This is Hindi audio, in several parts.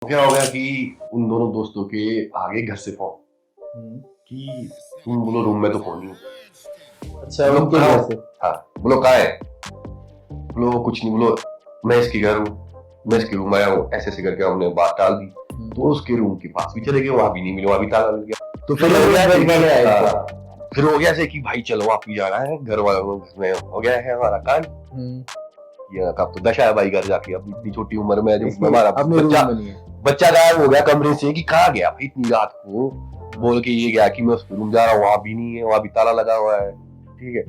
क्या हो गया कि उन दोनों दोस्तों के आगे घर से फोन कि तुम बोलो रूम में तो फोन नहीं है। अच्छा, उनके घर से? हाँ, बोलो कहाँ है? बोलो कुछ नहीं, बोलो मैं इसके घर हूँ, मैं इसके रूम आया हूँ, ऐसे ऐसे करके हमने बात टाल दी। तो उसके रूम के पास भी चले गए, वहां भी नहीं मिले, वहां भी ताला मिल गया। तो फिर हो गया ऐसे कि भाई चलो वापस जाना है, घर वालों में हो गया है हमारा कांड। ये कब तो दशा है भाई घर जाके, अब इतनी छोटी उम्र में जो हमारा बच्चा गायब हो गया कमरे से कि कहाँ गया भाई इतनी रात को, बोल के ये गया कि मैं उसके रूम जा रहा हूँ, वहां भी नहीं है, वहां भी ताला लगा हुआ है। ठीक है,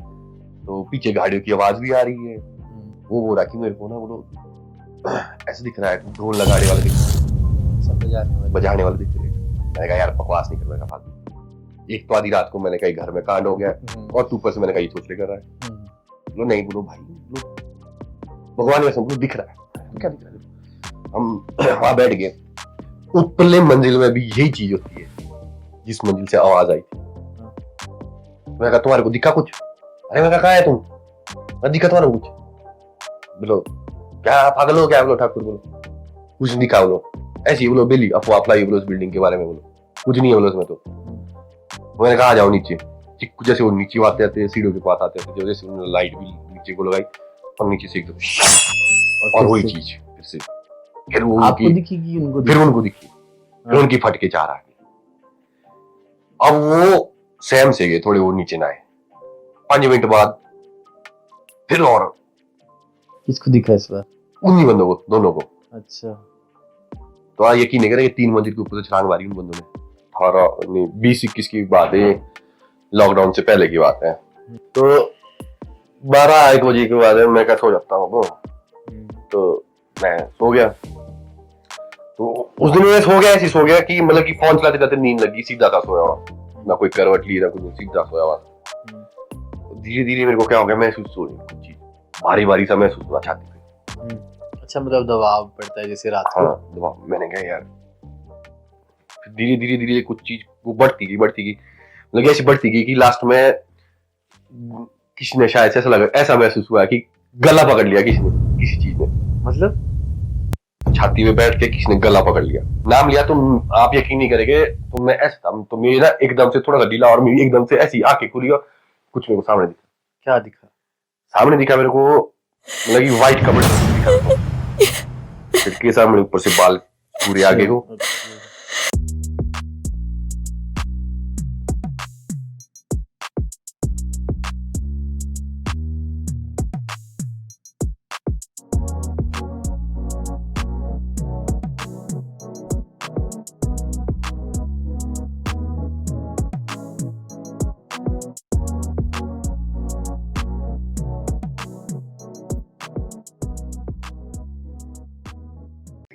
तो पीछे गाड़ियों की आवाज भी आ रही है। वो बोल रहा कि मेरे को ना बोलो ऐसे दिख रहा है, ढोल लगाने वाले दिख रहे हैं, बजाने वाले दिख रहे हैं। मैंने कहा यार बकवास नहीं करने का फालतू। एक तो आधी रात को मैंने कहा घर में कांड हो गया और ऊपर से मैंने कहा ये सोच लेकर रहा है। बोलो नहीं, बोलो भाई बोलो भगवान का समझो दिख रहा है, तो क्या दिख रहा है? हम वहां बैठ गए। ऊपरले मंजिल में भी यही चीज होती है जिस मंजिल से आवाज आई थी। मैंने कहा तुम्हारे को दिखा कुछ? अरे मैं कहा है तुम, मैं दिखा तुम्हारे कुछ? बोलो क्या पागल हो क्या? बोलो ठाकुर बोलो कुछ नहीं दिखा। बोलो ऐसी बोलो बेली अफवाह अफलाई बोलो उस बिल्डिंग के बारे में, बोलो कुछ नहीं है बोलो उसमें। तो मैंने कहा आ जाओ नीचे। जैसे वो नीचे आते आते सीढ़ियों के पास आते थे, जैसे उन्होंने लाइट भी नीचे को लगाई और नीचे से एकदम और वही चीज फिर से, फिर वो आपको दिखी उनको? फिर उनको दिखी, फिर उनकी फटके चार आ गए। अब वो सहम से गए थोड़े, वो नीचे ना आए। 5 मिनट बाद फिर और किसको दिखा इस बार? उन्हीं बंदों को, दोनों को। अच्छा, तो आप यकीन नहीं करेंगे 3 मंजिल के ऊपर से छलांग मारी उन बंदों ने। 20-21 की बात है, लॉकडाउन से पहले की बात है। तो 12-1 बजे के बाद मैं क्या सो जाता हूँ, तो मैं सो गया। तो उस दिन मैं सो गया, ऐसी सो गया कि मतलब कि फोन चलाते चलाते नींद लगी, सीधा सा सोया हुआ, ना कोई करवट ली ना कुछ, सीधा सोया हुआ। धीरे धीरे मेरे को क्या हो गया, महसूस हो रही कुछ चीज भारी भारी सा महसूस हुआ छाती पे। अच्छा, मतलब दबाव पड़ता है जैसे रात को? हाँ दबाव। मैंने कहा यार, धीरे धीरे धीरे कुछ चीज वो बढ़ती गई मतलब ऐसी बढ़ती गई कि लास्ट में किसी ने शायद ऐसा लगा, ऐसा महसूस हुआ कि गला पकड़ लिया किसी ने, किसी चीज ने। मतलब छाती में बैठ के किसी ने गला पकड़ लिया, नाम लिया। तुम आप यकीन नहीं करेंगे, तो मैं ऐसा था, तो मेरी ना एकदम से थोड़ा सा ढीला और मेरी एकदम से ऐसी आंखें खुली और कुछ मेरे को सामने दिखा। क्या दिखा? सामने दिखा मेरे को मतलब कि व्हाइट कपड़े दिखा, फिर के सामने ऊपर से बाल पूरे आगे को।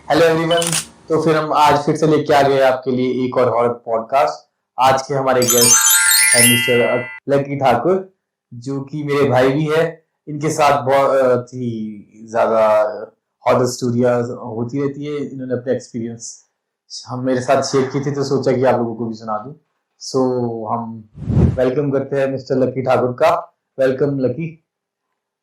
हेलो एवरीवन, तो फिर हम आज फिर से लेके आ गए आपके लिए एक और हॉरर पॉडकास्ट। आज के हमारे गेस्ट है मिस्टर लकी ठाकुर, जो कि मेरे भाई भी है। इनके साथ बहुत ही ज्यादा हॉरर स्टोरीज होती रहती है। इन्होंने अपने एक्सपीरियंस हम मेरे साथ शेयर किए थे, तो सोचा कि आप लोगों को भी सुना दूं। सो हम वेलकम करते हैं मिस्टर लकी ठाकुर का। वेलकम लकी,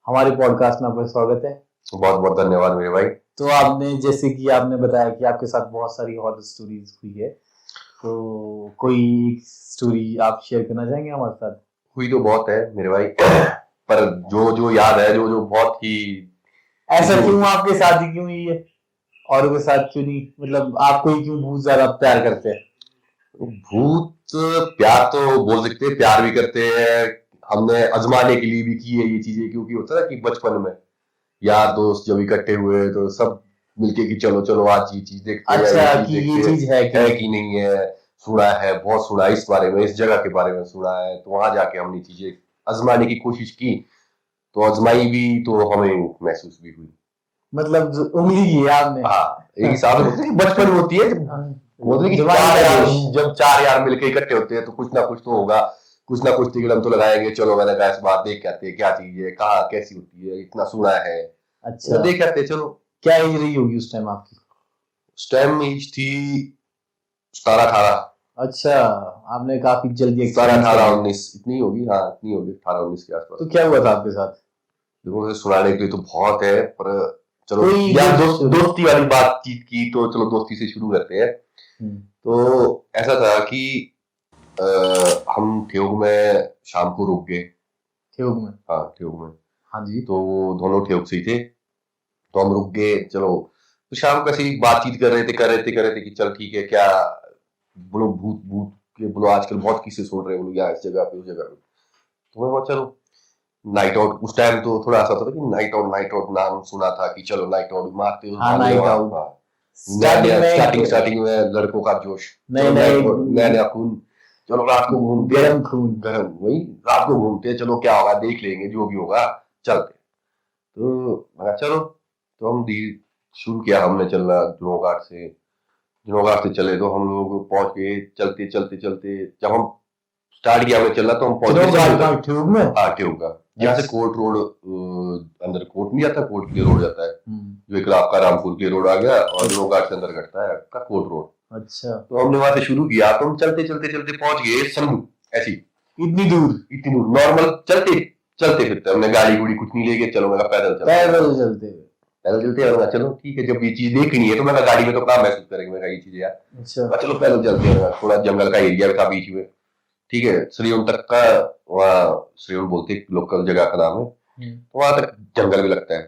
हमारे पॉडकास्ट में आपका स्वागत है। बहुत बहुत धन्यवाद मेरे भाई। तो आपने जैसे कि आपने बताया कि आपके साथ बहुत सारी हॉरर स्टोरीज हुई है, तो कोई एक स्टोरी आप शेयर करना चाहेंगे हमारे साथ? हुई तो बहुत है मेरे भाई, पर जो जो याद है, जो जो बहुत ही ऐसा क्यों आपके साथ ही क्यों हुई है और के साथ क्यों नहीं? मतलब आपको ही क्यों भूत ज्यादा प्यार करते हैं? भूत प्यार तो बोल सकते हैं, प्यार भी करते हैं, हमने आजमाने के लिए भी की है ये चीजें। क्योंकि होता है कि बचपन में यार दोस्त जब इकट्ठे हुए तो सब मिलके कि चलो चलो आज ये चीज देखते हैं। अच्छा, कि ये चीज है कि नहीं है, सुना है, बहुत सुना है इस बारे में, इस जगह के बारे में सुना है। तो वहां जाके हमने चीजें आजमाने की कोशिश की, तो आजमाई भी, तो हमें महसूस भी हुई। मतलब उंगली की आपने? हाँ, एक हिसाब से बचपन होती है जब 4 यार मिलके इकट्ठे होते हैं तो कुछ ना कुछ तो होगा, कुछ ना कुछ तिगड़म तो लगाएंगे। चलो मैंने कहा इस बात देख के आते हैं, क्या चीज है, कहाँ कैसी होती है, इतना सुना है। अच्छा, तो देख आते। चलो क्या एज रही होगी उस टाइम आपकी? उस टाइम एज थी 17-18। अच्छा, आपने काफी जल्दी 17-18-19 इतनी होगी। हाँ इतनी होगी, 18-19 के आसपास। तो क्या हुआ था आपके साथ? देखो सुनाने के लिए तो बहुत है, पर चलो कोई यार दोस्त- दोस्ती वाली बातचीत की तो चलो दोस्ती से शुरू करते हैं। तो ऐसा था कि हम ठेउग में शाम को रुक गए। ठेउग में? हाँ ठेउग में। हाँ जी। तो वो दोनों ठेउग से ही थे, तो हम रुक गए। चलो तो शाम को ऐसी बातचीत कर रहे थे कि चल ठीक है क्या बोलो, भूत भूत के बोलो, आजकल बहुत किस्से सुन रहे हैं बोलो, यहाँ इस जगह पे उस जगह पे। तो मैं बोला चलो नाइट आउट, उस टाइम तो थोड़ा ऐसा था कि नाइट आउट नाम सुना था कि चलो नाइट आउट मारते हो, हाँ, भागने night वहाँ। out। हाँ। स्टार्टिंग स्टार्टिंग में लड़कों का जोश, नए चलो नए नया नया खून, चलो रात को घूमते हैं, गरम खून। गरम वही, रात को घूमते हैं, चलो क्या होगा देख लेंगे, जो भी होगा चलते। तो मैं कहा, चलो। तो हम दी शुरू किया हमने चलना जुनों घाट से चले। तो हम लोग पहुंच गए चलते चलते चलते। जब हम स्टार्ट किया हमने चलना तो हम पहुंच ठेउग गए कहाँ? ठेउग में? हाँ ट्यूब का। यहाँ से कोर्ट रोड, अंदर कोर्ट नहीं जाता, कोर्ट के लिए रोड जाता है, जो एक आपका रामपुर के रोड आ गया और जुनों घाट से अंदर घटता है आपका कोर्ट रोड। अच्छा। तो हमने वहां से शुरू किया, तो हम चलते चलते चलते पहुंच गए संधू। ऐसी इतनी दूर? इतनी दूर नॉर्मल चलते चलते फिरते, हमने गाड़ी गुड़ी कुछ नहीं लेके, चलो मैं पैदल चलते पैदल चलते हुए? पैदल चलते हैं। चलो ठीक है, जब ये चीज देखनी है तो मैं गाड़ी में तो कहाँ महसूस करेंगे, मैं ये चीज यार। अच्छा। चलो पैदल चलते हैं, थोड़ा जंगल का एरिया भी था बीच में, ठीक है। श्रीउन तक का, वहाँ श्रीउन बोलते लोकल जगह का नाम है, तो वहां तक जंगल भी लगता है।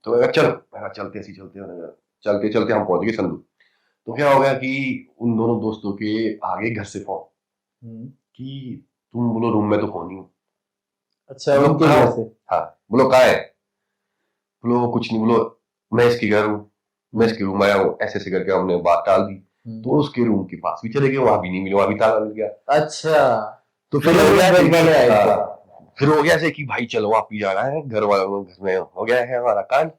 तो मैं कहा, चलो मैं कहा, चलते ऐसे ही चलते हैं। चलते चलते हम पहुंच गए संधू। तो क्या हो गया कि उन दोनों दोस्तों के आगे घर से फोन कि तुम बोलो रूम में तो फोन ही हो। अच्छा, बोलो उनके कहाँ घर हो? से? हाँ बोलो कहाँ है? बोलो कुछ नहीं, बोलो मैं इसके घर हूँ, मैं इसके रूम आया हूँ, ऐसे ऐसे करके हमने बात टाल दी। तो उसके रूम के पास भी चले गए, वहां भी नहीं मिले, वहां भी ताला मिल गया। अच्छा। तो फिर हो गया घर वाले आए थे? फिर हो गया ऐसे कि भाई चलो आप ही जाना है, घर वालों घर में हो गया है हमारा कांड।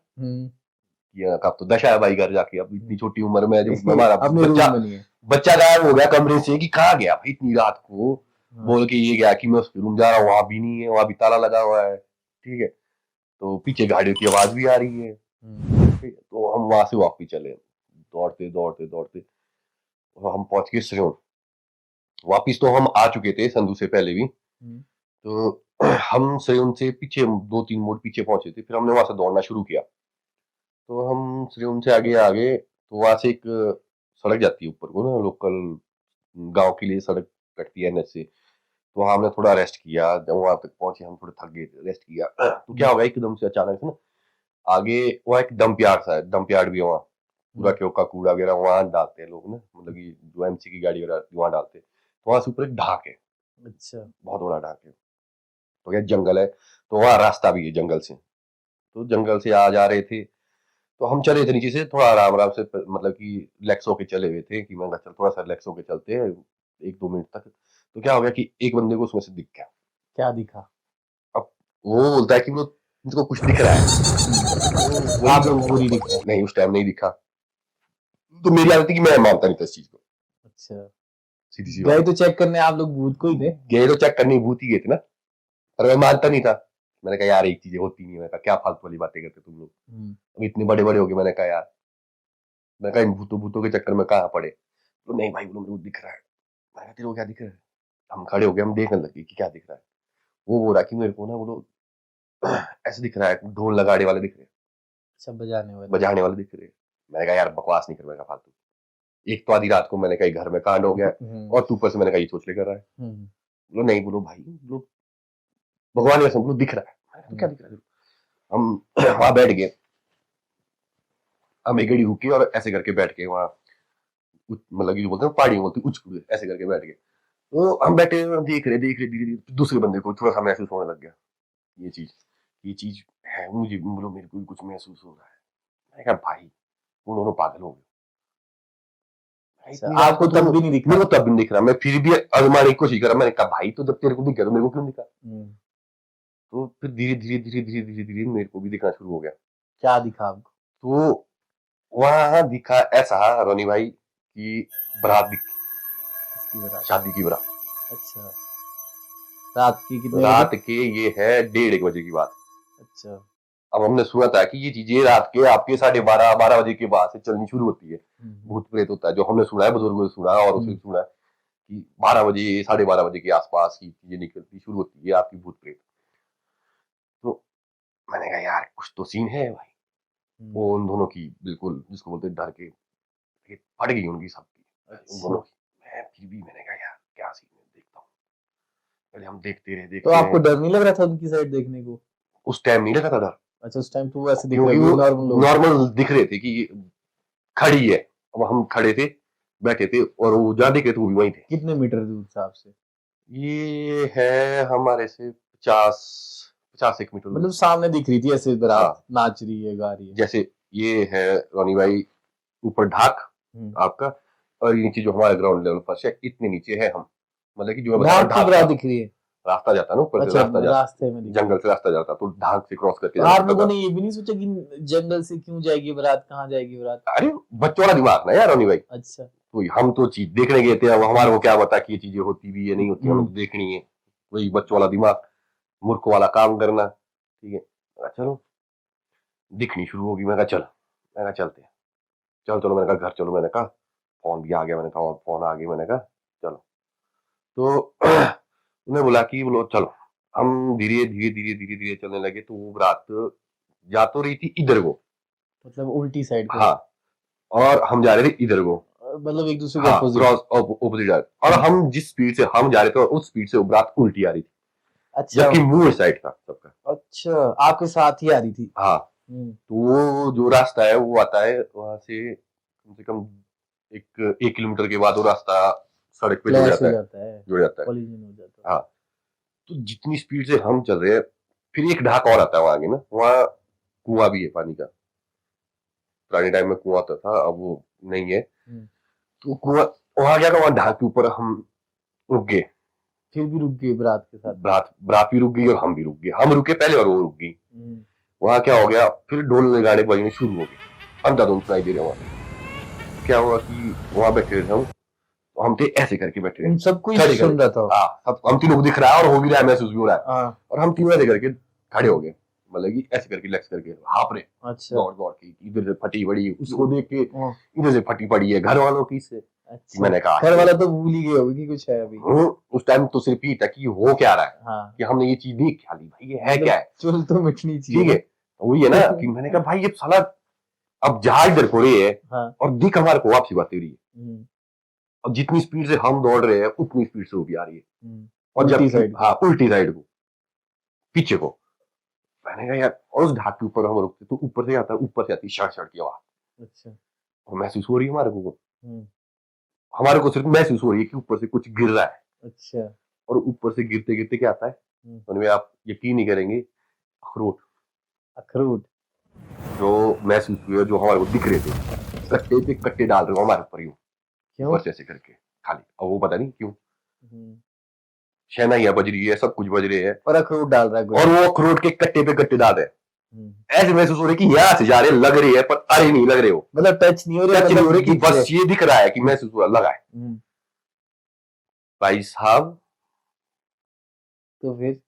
ये अब तो दशा है भाई घर जाके, अब इतनी छोटी उम्र में जो हमारा अपने रूम में नहीं है। बच्चा गायब हो गया कमरे से कि कहाँ गया भाई इतनी रात को, बोल के ये गया कि मैं उसके रूम जा रहा हूँ, वहां भी नहीं है, वहां भी ताला लगा हुआ है, ठीक है। तो पीछे गाड़ियों की आवाज भी आ रही है, ठीक है। तो हम वहां से वापस चले, दौड़ते दौड़ते दौड़ते तो हम पहुंच गए सजोन। वापिस तो हम आ चुके थे संधू से पहले भी। तो हम सयोन से पीछे 2-3 मोड़ पीछे पहुंचे थे, फिर हमने वहां से दौड़ना शुरू किया। तो हम सयोन से आगे आगे, तो वहां से एक सड़क जाती है ऊपर को ना, लोकल गांव के लिए सड़क कटती है एनएच से। तो वहां हमने थोड़ा रेस्ट किया, जब वहां तक पहुंचे हम थोड़े थक गए थे, रेस्ट किया। तो क्या होगा एकदम से अचानक से ना, आगे वहाँ एक डंप यार्ड सा है, डंप यार्ड भी है वहाँ, पूरा क्यों का कूड़ा वगैरह वहां डालते हैं लोग ना, मतलब कि जो एमसी की गाड़ी वगैरह वहां डालते हैं। तो वहां से ऊपर एक ढाक है, अच्छा। बहुत बड़ा ढाक है। तो क्या जंगल है, तो वहां रास्ता भी है जंगल से। तो जंगल से आ जा रहे थे, तो हम चले थे नीचे से थोड़ा आराम आराम से, मतलब कि रिलैक्स होके चले हुए थे कि मैं कहा, चल थोड़ा सा रिलैक्स होके चलते हैं 1-2 मिनट तक। तो क्या हो गया कि एक बंदे को उसमें से दिख गया। क्या दिखा? अब वो बोलता है कि वो मुझको कुछ दिख रहा है। आप लोगों को नहीं दिख रहा? नहीं उस टाइम नहीं दिखा। तो मेरी आदत थी कि मैं मानता नहीं था इस चीज को, अच्छा। सीधी सी गए बात। तो चेक करने आप लोग भूत को ही थे? गए तो चेक करने भूत ही गए थे ना, पर मैं मानता नहीं था। मैंने कहा यार एक चीजें होती नहीं है, मैंने कहा क्या फालतू वाली बातें करते तुम लोग, अब इतने बड़े बड़े हो गए। मैंने कहा यार, मैंने कहा इन भूतों भूतों के चक्कर में कहाँ पड़े। तो नहीं भाई बोलो मेरे को दिख रहा है। मैंने कहा तेरे को क्या दिख रहा है? हम खड़े हो गए, हम देखने लगे कि क्या दिख रहा है। वो बोल रहा कि मेरे को ना बोलो ऐसे दिख रहा है, ढोल लगाने वाले दिख रहे हैं, सब बजाने वाले? बजाने वाले दिख रहे हैं। मैंने कहा यार बकवास नहीं कर, मैंने कहा फालतू। एक तो आधी रात को मैंने कहा घर में कांड हो गया, और तू ऊपर से मैंने कहा ये चोचले कर रहा है। बोलो नहीं बोलो भाई, बोलो भगवान कसम बोलो दिख रहा है। मैंने कहा, तो क्या दिख रहा है? हम वहां बैठ गए, हम एक घड़ी रुके और ऐसे करके बैठ गए वहां, मतलब कि जो बोलते हैं पहाड़ी में बोलते हैं उच, ऐसे करके बैठ गए। तो हम बैठे देख रहे धीरे धीरे दूसरे बंदे को थोड़ा सा महसूस होने लग गया, ये चीज है, मुझे बोलो मेरे को भी कुछ महसूस हो रहा है। मैंने कहा भाई तुम दोनों पागल हो गए। अच्छा, आपको तब भी नहीं दिखा? मेरे को तब भी नहीं दिख रहा, मैं फिर भी आजमाने की कोशिश करा। मैंने कहा भाई तो जब तेरे को दिख गया तो मेरे को क्यों दिखा? तो फिर धीरे धीरे धीरे धीरे धीरे धीरे मेरे को भी दिखना शुरू हो गया। क्या दिखा आपको? तो वहां दिखा ऐसा रोनी भाई कि बारात दिखी, किसकी बारात? शादी की बारात। अच्छा। रात की कितने रात बजे? के ये है 1:30 बजे की बात। अच्छा। अब हमने सुना था कि ये चीजें रात के आपके 12:30 बजे के बाद से चलनी शुरू होती है, भूत प्रेत होता है, जो हमने सुना है, बुजुर्गों से सुना और उसे सुना है कि 12 बजे 12:30 के आसपास की चीजें निकलती शुरू होती है आपकी भूत प्रेत। तो मैंने कहा यार कुछ तो सीन है भाई। वो उन दोनों की बिल्कुल जिसको बोलते हैं डर के फट गई उनकी सबकी, उन अच्छा। दोनों की। मैं फिर भी मैंने कहा यार क्या सीन है, देखता हूँ। पहले हम देखते तो रहे आपको डर नहीं लग रहा था उनकी साइड देखने को? उस टाइम नहीं लगा था डर, अच्छा, उस टाइम तो वो ऐसे दिख क्योंकि रहे थे वो नॉर्मल लोग। नॉर्मल दिख रहे थे कि ये खड़ी है। अब हम खड़े थे, बैठे थे, और वो जहाँ दिख रहे थे वो भी वहीं थे। कितने मीटर दूर था आपसे? ये है हमारे से 50 एक मीटर दूर। मतलब सामने दिख रही थी ऐसे बारात हाँ। नाच रही है, गा रही है। जैसे ये है रोनी भाई ऊपर ढाक आपका, और ये नीचे जो हमारा ग्राउंड लेवल फर्श है, इतने नीचे है हम। मतलब कि जो मैं बता रहा हूँ ढाक की ढाक बारात का दिख रही है? रास्ता जाता है ना ऊपर से, अच्छा, रास्ता जाता रास्ते में दिख रही है। जंगल से रास्ता जाता, तो ढाक से क्रॉस करके तो जाना आप पड़ता लोगों था। ने ये भी नहीं सोचा कि जंगल से क्यों जाएगी बारात, कहाँ जाएगी बारात? अरे बच्चों वाला दिमाग ना यार रोनी भाई, अच्छा। तो हम तो चीज देखने गए थे, अब हमारे को क्या पता कि ये चीजें होती भी है नहीं होती, हमें तो देखनी है। वही बच्चों वाला दिमाग, मूर्ख वाला काम करना। ठीक है, मैं कहा, चलो दिखनी शुरू होगी। मैं कहा चल, मैं कहा चलते हैं, चल चलो। मैंने कहा घर चलो, मैंने कहा फोन भी आ गया, मैंने कहा और फोन आ गया, मैंने कहा चलो। तो उन्हें बोला कि बोलो चलो। हम धीरे धीरे धीरे धीरे धीरे चलने लगे, तो वो रात जा तो रही थी इधर को, मतलब उल्टी साइड को? हाँ, और हम जा रहे थे इधर को, मतलब एक दूसरे को हाँ अपोजिट? क्रॉस ऑपोजिट जा रहे थे। और हम जिस स्पीड से हम जा रहे थे, और उस स्पीड से वो रात उल्टी आ रही थी, अच्छा। जबकि मुंह साइड था सबका। अच्छा, आपके साथ ही आ रही थी? हाँ, तो वो जो रास्ता है वो आता है वहां से कम से कम 1 किलोमीटर के बाद वो रास्ता सड़क पे जुड़ क्लैश हो जाता है, जाता है, जुड़ जाता है। कोलिजन हो जाता है। हाँ, तो जितनी स्पीड से हम चल रहे हैं, फिर एक ढाक और आता है वहां आगे ना, वहाँ कुआं भी है पानी का। पुराने टाइम में कुआं होता था, अब वो नहीं है। तो कुआं वहां क्या था, वहां ढाक के ऊपर हम रुक गए। फिर भी रुक गई बारात के साथ? रात रात भी रुक गई और हम भी रुक गए। हम रुके पहले और वो रुक गई। वहां क्या हो गया, फिर ढोल गाने बजने शुरू हो गए, अंधाधुंध सुनाई दे रहे वहां। क्या हुआ कि वहां बैठे थे हम, तो हम थे ऐसे करके बैठे उन थे, सबको खड़े सुन रहा था? हाँ, सब हम तीनों को दिख रहा है और हो भी रहा है, महसूस भी हो रहा है। हाँ। और हम तीनों ऐसे करके खड़े हो गए, मतलब कि ऐसे करके लेग्स करके हाफ रहे। अच्छा। दौड़ दौड़ के इधर से फटी पड़ी, उसको देख के इधर से फटी पड़ी है घर वालों की से। अच्छा। मैंने कहा घर वाला तो भूल ही गए होगे कि कुछ है अभी। उस टाइम तो सिर्फ ही था कि हो क्या रहा है, हाँ। कि हमने ये चीज देख क्या ली, भाई ये है क्या है, चुल तो मिटनी चाहिए। ठीक है। वही है ना कि मैंने कहा भाई ये साला अब जा इधर को रही है, हाँ। और दिख हमारे को वापसी बात हो रही है। और जितनी स्पीड से हम दौड़ रहे हैं उतनी स्पीड से वो भी आ रही है, और उल्टी जब साइड? हाँ उल्टी साइड को, पीछे को। मैंने कहा यार, और उस घाट के ऊपर हम रुकते तो ऊपर से आता है, ऊपर से आती शड़ शड़ की आवाज। अच्छा। और महसूस हो रही है हमारे को सिर्फ महसूस हो रही है कि ऊपर से कुछ गिर रहा है। अच्छा। और ऊपर से गिरते गिरते क्या आता है, उनमें आप यकीन नहीं करेंगे, अखरोट। अखरोट? जो महसूस हुए, जो हमारे को दिख रहे थे, कट्टे पे कट्टे डाल रहे हो हमारे ऊपर, यूं क्यों? ऊपर से ऐसे करके खाली। अब वो पता नहीं क्यों, शहनाइयां बज रही है, सब कुछ बज रहे हैं, और अखरोट डाल रहा है, और वो अखरोट के कट्टे पे कट्टे डाल रहे हैं। ऐसे महसूस हो रही कि यहाँ से जा रहे, लग रही है, पर अरे नहीं लग रहे हो, मतलब टच नहीं हो रही, टच नहीं हो रही, कि दिख बस रहे। ये दिख रहा है कि महसूस हुआ, लगा है। भाई साहब, तो फिर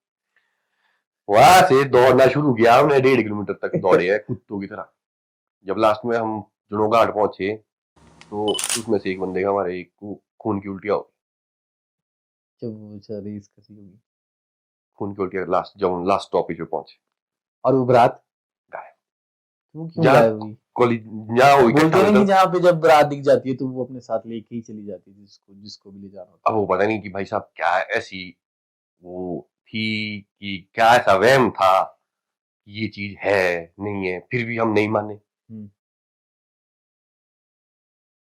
वहां से दौड़ना शुरू किया हमने, 1.5 किलोमीटर तक दौड़े हैं कुत्तों की तरह। जब लास्ट में हम जुनो घाट पहुंचे, तो उसमें से एक बंदे का हमारे एक को खून की उल्टियां हो गई। जब वो रेस कसी होगी, खून की उल्टियां, लास्ट जब हम लास्ट स्टॉपेज पे पहुंचे, और वो बारात गायब। वो क्यों जहाँ गायब हुई? जहाँ वो इकट्ठा बोलते हैं हुए कि थे, जहाँ पे जब बारात दिख जाती है तो वो अपने साथ लेके ही चली जाती है जिसको जिसको भी ले जाना होता अब वो पता नहीं कि भाई साहब क्या ऐसी वो थी, कि क्या ऐसा वहम था कि ये चीज है नहीं है, फिर भी हम नहीं माने।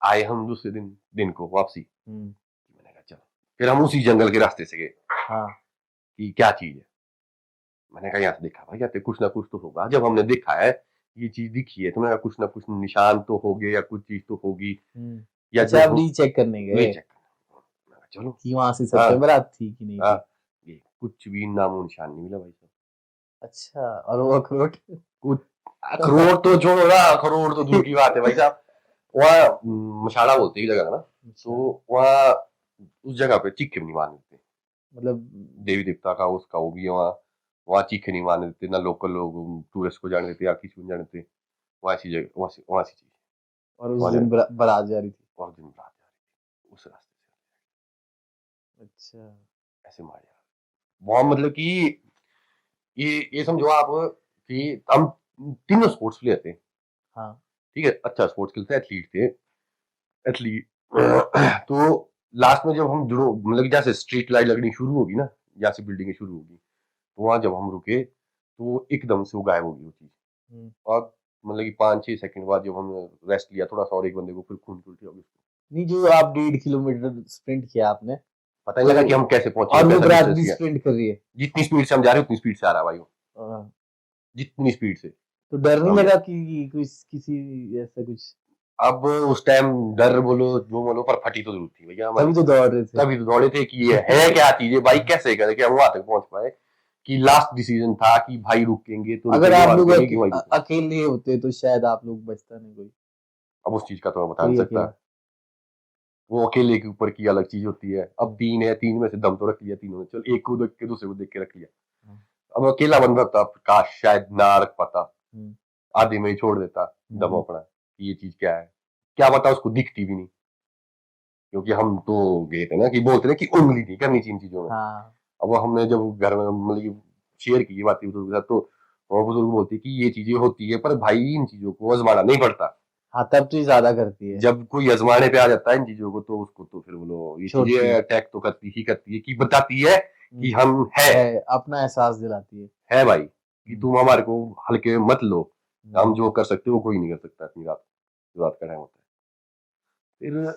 आए हम दूसरे दिन दिन को वापसी, मैंने कहा चलो, फिर हम उसी जंगल के रास्ते से गए। हाँ। कि क्या चीज है, मैंने कहा यहाँ से देखा भाई, यहाँ कुछ ना कुछ तो होगा। जब हमने देखा है, ये चीज दिखी है, तो मैंने कहा कुछ ना कुछ निशान तो हो गए, या कुछ चीज तो होगी, या अच्छा, आप रीचेक करने गए रीचेक करना, चलो कि वहां से सच में बारात थी कि नहीं थी? ये कुछ भी नामो निशान नहीं मिला भाई साहब। अच्छा, और वो अखरोट? कुछ अखरोट तो छोड़ो ना, अखरोट तो दूर की बात है भाई साहब। वहाँ मशाड़ा बोलते हैं जगह का ना, तो वहाँ उस जगह पे चीखे नहीं मारने देते, मतलब देवी देवता का उसका वो भी वहाँ, वहाँ चीखे नहीं मारने देते, ना लोकल लोग टूरिस्ट को जाने देते, या किसी को जाने देते। वहाँ ऐसी जगह, वहाँ ऐसी चीज। और उस दिन बारात जा रही थी? और दिन रात जा रही थी उस रास्ते से। अच्छा, ऐसे मार यार, वहाँ मतलब कि ये समझो आप कि हम तीनों स्पोर्ट्स प्लेयर थे। हाँ ठीक है, अच्छा स्पोर्ट्स खेलते, एथलीट थे, एथलीट। तो लास्ट में जब हम जुड़ो, मतलब कि जैसे स्ट्रीट लाइट लगनी शुरू होगी ना, जहाँ से बिल्डिंगें शुरू होगी, तो वहां जब हम रुके तो एकदम से वो गायब हो गई वो चीज। हम्म। और मतलब कि 5-6 सेकंड बाद जब हमने रेस्ट लिया थोड़ा सा, और एक बंदे को फिर खून की उल्टी हो गई। नहीं, जो आप 1.5 किलोमीटर स्प्रिंट किया आपने, पता नहीं लगा कि हम कैसे और पहुंचे, वो कैसा बरात डिस्टेंस भी किया। स्प्रिंट कर रही है। जितनी स्पीड से हम जा रहे हैं उतनी स्पीड से आ रहा है भाई वो, हाँ। जितनी स्पीड से तो डर नहीं हम। लगा कि कुछ किसी ऐसा कुछ? अब उस टाइम डर बोलो जो बोलो, पर फटी तो जरूर थी भैया हमारी। तभी तो दौड़ रहे थे। तभी तो दौड़े थे कि ये है क्या चीज है भाई, कैसे करे कि हम वहां तक पहुंच पाए। कि लास्ट डिसीजन था कि भाई रुकेंगे तो अगर रुकेंगे, आप वहां लोग रुकेंगे कि वहीं रुकेंगे। अकेले होते तो शायद आप लोग बचता नहीं कोई। अब उस चीज का तो मैं बता नहीं कोई सकता। अकेला। वो अकेले के ऊपर की अलग चीज होती है। अब 3 है, 3 में से दम तो रख लिया तीनों ने, चल एक को देख के दूसरे को देख के रख लिया। हाँ। अब अकेला बंदा था, काश शायद ना रख पाता, हम्म। आधे में ही छोड़ देता दम अपना कि ये चीज क्या है, क्या पता उसको दिखती भी नहीं। क्योंकि हम तो गए थे ना, कि बोलते ना कि उंगली नहीं करनी चाहिए इन चीजों में। हाँ अब वो हमने जब घर में मतलब कि शेयर की ये बातें बुजुर्ग के साथ, तो वो बुजुर्ग बोलते हैं कि ये चीजें होती है, पर भाई इन चीजों को आजमाना नहीं पड़ता। हाँ, तब तो ये ज्यादा करती है। जब कोई आजमाने पे आ जाता है इन चीजों को, तो उसको तो फिर बोलो ये छोड़ती चीजें है। अटैक तो करती ही करती है, कि बताती है कि हम है अपना एहसास दिलाती है। है भाई, कि तुम हमारे को हल्के में मत लो। हम जो कर सकते हो वो कोई नहीं कर सकता अपनी रात, जो रात का टाइम होता है। फिर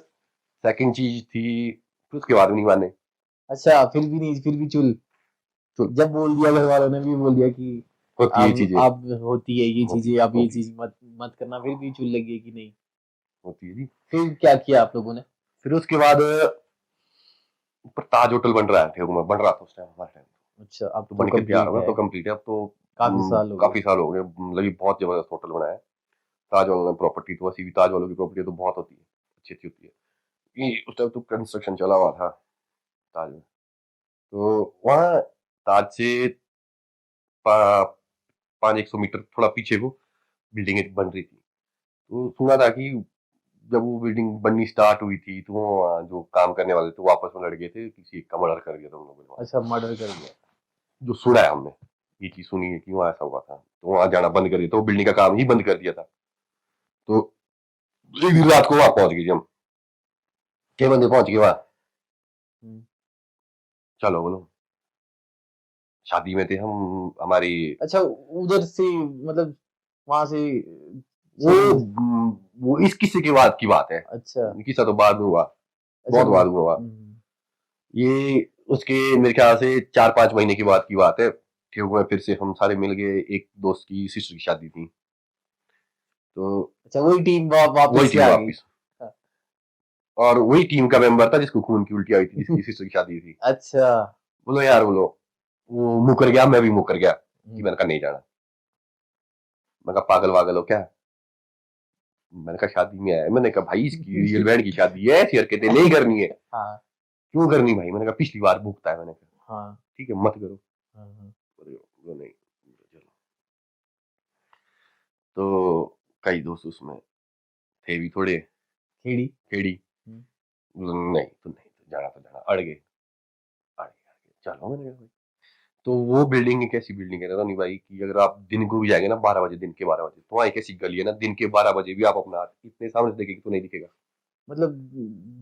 सेकंड चीज थी, फिर उसके बाद भी नहीं माने। अच्छा, फिर भी नहीं, फिर भी चुल। चुल जब बोल दिया, घर वालों ने भी बोल दिया कि होती है ये चीजें, अब होती है ये होती चीजें, अब ये होती चीज मत मत करना, फिर भी चुल लगी है कि नहीं? होती है जी। फिर क्या किया आप लोगों ने? फिर उसके बाद ऊपर ताज होटल बन रहा है, बन रहा था उस टाइम, हमारे टाइम अच्छा, अब तो तो बन के तैयार कंप्लीट होगा, है। तो कंप्लीट है अब तो। काफी साल हो काफी गए। साल हो गए, मतलब कि बहुत जबरदस्त होटल बनाया है। ताज वालों ने प्रॉपर्टी, तो वैसी भी ताज वालों की प्रॉपर्टी तो बहुत होती है, अच्छी अच्छी होती है। ये उस टाइम तो कंस्ट्रक्शन चला हुआ था ताज में। तो वहाँ ताज से 500-100 मीटर थोड़ा पीछे को बिल्डिंग एक बन रही थी। तो सुना था कि जब वो बिल्डिंग बननी स्टार्ट हुई थी, तो वहाँ जो काम करने वाले थे वो आपस में लड़ गए थे, किसी एक का मर्डर कर दिया था उन लोगों ने। अच्छा, मर्डर कर दिया। जो सुना है हमने, ये चीज सुनी है कि वहाँ ऐसा हुआ था, तो वहाँ जाना बंद कर दिया, तो बिल्डिंग का काम ही बंद कर दिया था। तो एक दिन रात को वहां पहुंच गए जी हम, 6 बंदे पहुंच गए वहां। हम्म। चलो बोलो, शादी में थे हम, हमारी अच्छा, उधर से मतलब वहां से वो चल- वो इस किस्से के बाद की बात है। अच्छा। किस्सा तो बाद में हुआ, अच्छा बहुत बाद में हुआ। ये उसके मेरे ख्याल से 4-5 महीने की बात है। ठीक हुआ, फिर से हम सारे मिल गए, एक दोस्त की सिस्टर की शादी थी, तो अच्छा, वही टीम वापस वही से टीम आ गई। वापिस। और वही टीम का मेंबर था जिसको खून की उल्टी आई थी, जिसकी सिस्टर की शादी थी। अच्छा। बोलो यार बोलो, वो मुकर गया, मैं भी मुकर गया कि मैंने कहा नहीं जाना। मैं कहा पागल वागल हो क्या, मैंने कहा शादी में आया है। मैंने कहा भाई इसकी रियल बैंड की शादी है, ऐसी हरकतें नहीं करनी है। हाँ क्यों करनी भाई, मैंने कहा पिछली बार भुगता है। मैंने कहा हाँ ठीक है मत करो। हाँ हाँ। बोलो नहीं, चलो। तो कई दोस्त उसमें थे भी थोड़े खेड़ी। खेड़ी। हम्म। बोलो नहीं तो नहीं, तो जाना तो जाना, अड़ गए, चलो। मैंने कहा भाई, तो वो बिल्डिंग एक ऐसी बिल्डिंग है ना नहीं भाई, कि अगर आप दिन को भी जाएंगे ना 12 बजे, दिन के 12 बजे, तो वहाँ एक ऐसी गली है ना, दिन के 12 बजे भी आप अपना हाथ इतने सामने से देखेंगे तो नहीं दिखेगा। मतलब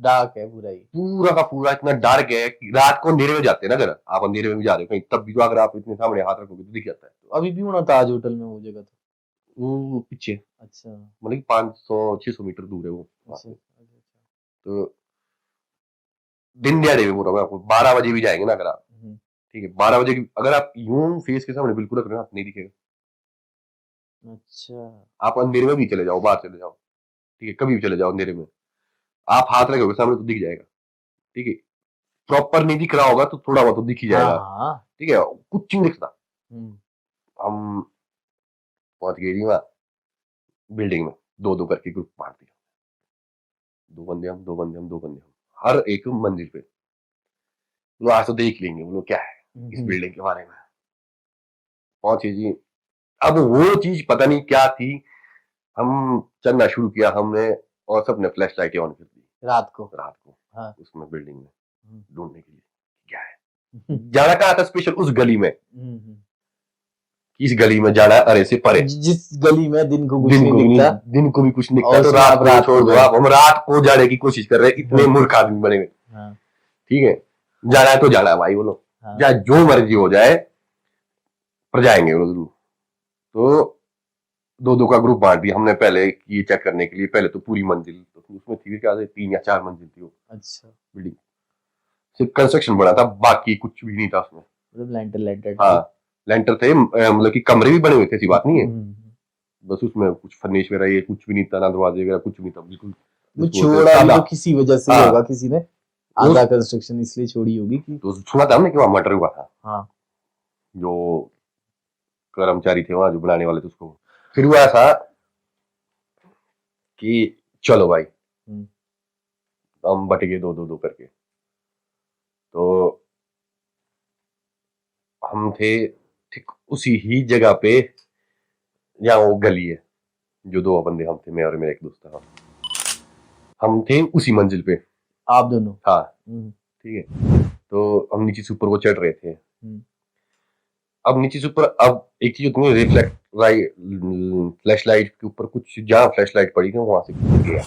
डार्क है पूरा ही। पूरा का पूरा इतना डार्क है कि रात को अंधेरे में जाते हैं ना, अगर आप अंधेरे में भी जा रहे हो कहीं, तब भी तो अगर आप इतने सामने हाथ रखोगे तो दिख जाता है। तो अभी भी होना ताज होटल में वो जगह तो? वो पीछे, अच्छा। मतलब कि 500-600 मीटर दूर है वो वहाँ अच्छा से। अच्छा अच्छा। तो दिन दिहाड़े में बोल रहा हूँ मैं आपको, 12 बजे भी जाएंगे ना अगर आप, ठीक है 12 बजे की अगर आप यूं फेस के सामने बिल्कुल रख रहे हो ना, नहीं दिखेगा। अच्छा। आप अंधेरे में भी चले जाओ, बाहर चले जाओ, ठीक है कभी भी चले जाओ अंधेरे में, आप हाथ रखोगे सामने तो दिख जाएगा। ठीक है, प्रॉपर नहीं दिख रहा होगा तो थोड़ा बहुत तो दिख ही हाँ जाएगा। हाँ। ठीक है, कुछ नहीं दिखता। हम्म। हम पहुंच गए जी वहाँ बिल्डिंग में, दो दो करके ग्रुप बांट दिया, 2 बंदे हम, 2 बंदे हम, 2 बंदे हम, हर एक मंजिल पे। बोलो आज तो देख लेंगे, बोलो क्या है इस बिल्डिंग के बारे में। पहुंचे जी, अब वो चीज पता नहीं क्या थी, हम चलना शुरू किया हमने, और सबने फ्लैश लाइटें ऑन कर दी रात को। रात को हाँ। उसमें बिल्डिंग में हम्म। ढूंढने के लिए क्या है। जाना कहा था स्पेशल उस गली में, कि इस गली में जाना है अरे से परे, जिस गली में दिन को कुछ दिन नहीं को भी दिखता, दिन को भी कुछ नहीं और दिखता, तो उसमें रात आप को रात छोड़ को दो गए। आप, हम रात को जाने की कोशिश कर रहे हैं, इतने मूर्ख आदमी बने हुए। हाँ, ठीक है, जाना है तो जाना है भाई, बोलो हाँ, या जो मर्जी हो जाए, पर जाएंगे वो जरूर। तो दो दो का ग्रुप बांट दिया हमने पहले ये चेक करने के लिए। पहले तो पूरी मंजिल, तो उसमें थी क्या 3 या 4 मंजिल थी वो अच्छा, बिल्डिंग, सिर्फ कंस्ट्रक्शन बना था, बाकी कुछ भी नहीं था उसमें। मतलब लेंटर हाँ, लेंटर थे, मतलब कि कमरे भी बने हुए थे, ऐसी बात नहीं है, हम्म, बस उसमें कुछ फर्निश वगैरह ये कुछ भी नहीं था, ना दरवाजे वगैरह कुछ भी नहीं था, बिल्कुल वो बस वो छोड़ा भी सादा। तो किसी वजह से ही हाँ। होगा, किसी ने आधा कंस्ट्रक्शन इसलिए छोड़ी होगी कि तो सुना था हमने कि वहाँ मर्डर हुआ था, हाँ, जो कर्मचारी थे वहाँ जो बनाने वाले थे उसको। फिर हुआ ऐसा कि चलो भाई, हम्म, हम बट गए दो दो दो करके। तो हम थे ठीक उसी ही जगह पे, जहाँ वो गली है, जो दो बंदे हम थे, मैं और मेरा एक दोस्त था, हम थे उसी मंजिल पे। आप दोनों। हाँ, हम्म, ठीक है। तो हम नीचे से ऊपर वो चढ़ रहे थे। हम्म, अब नीचे से ऊपर, अब एक चीज होती है रिफ्लेक्ट फ्लैश लाइट के ऊपर, कुछ जहाँ फ्लैश लाइट पड़ी थी वहां से गया,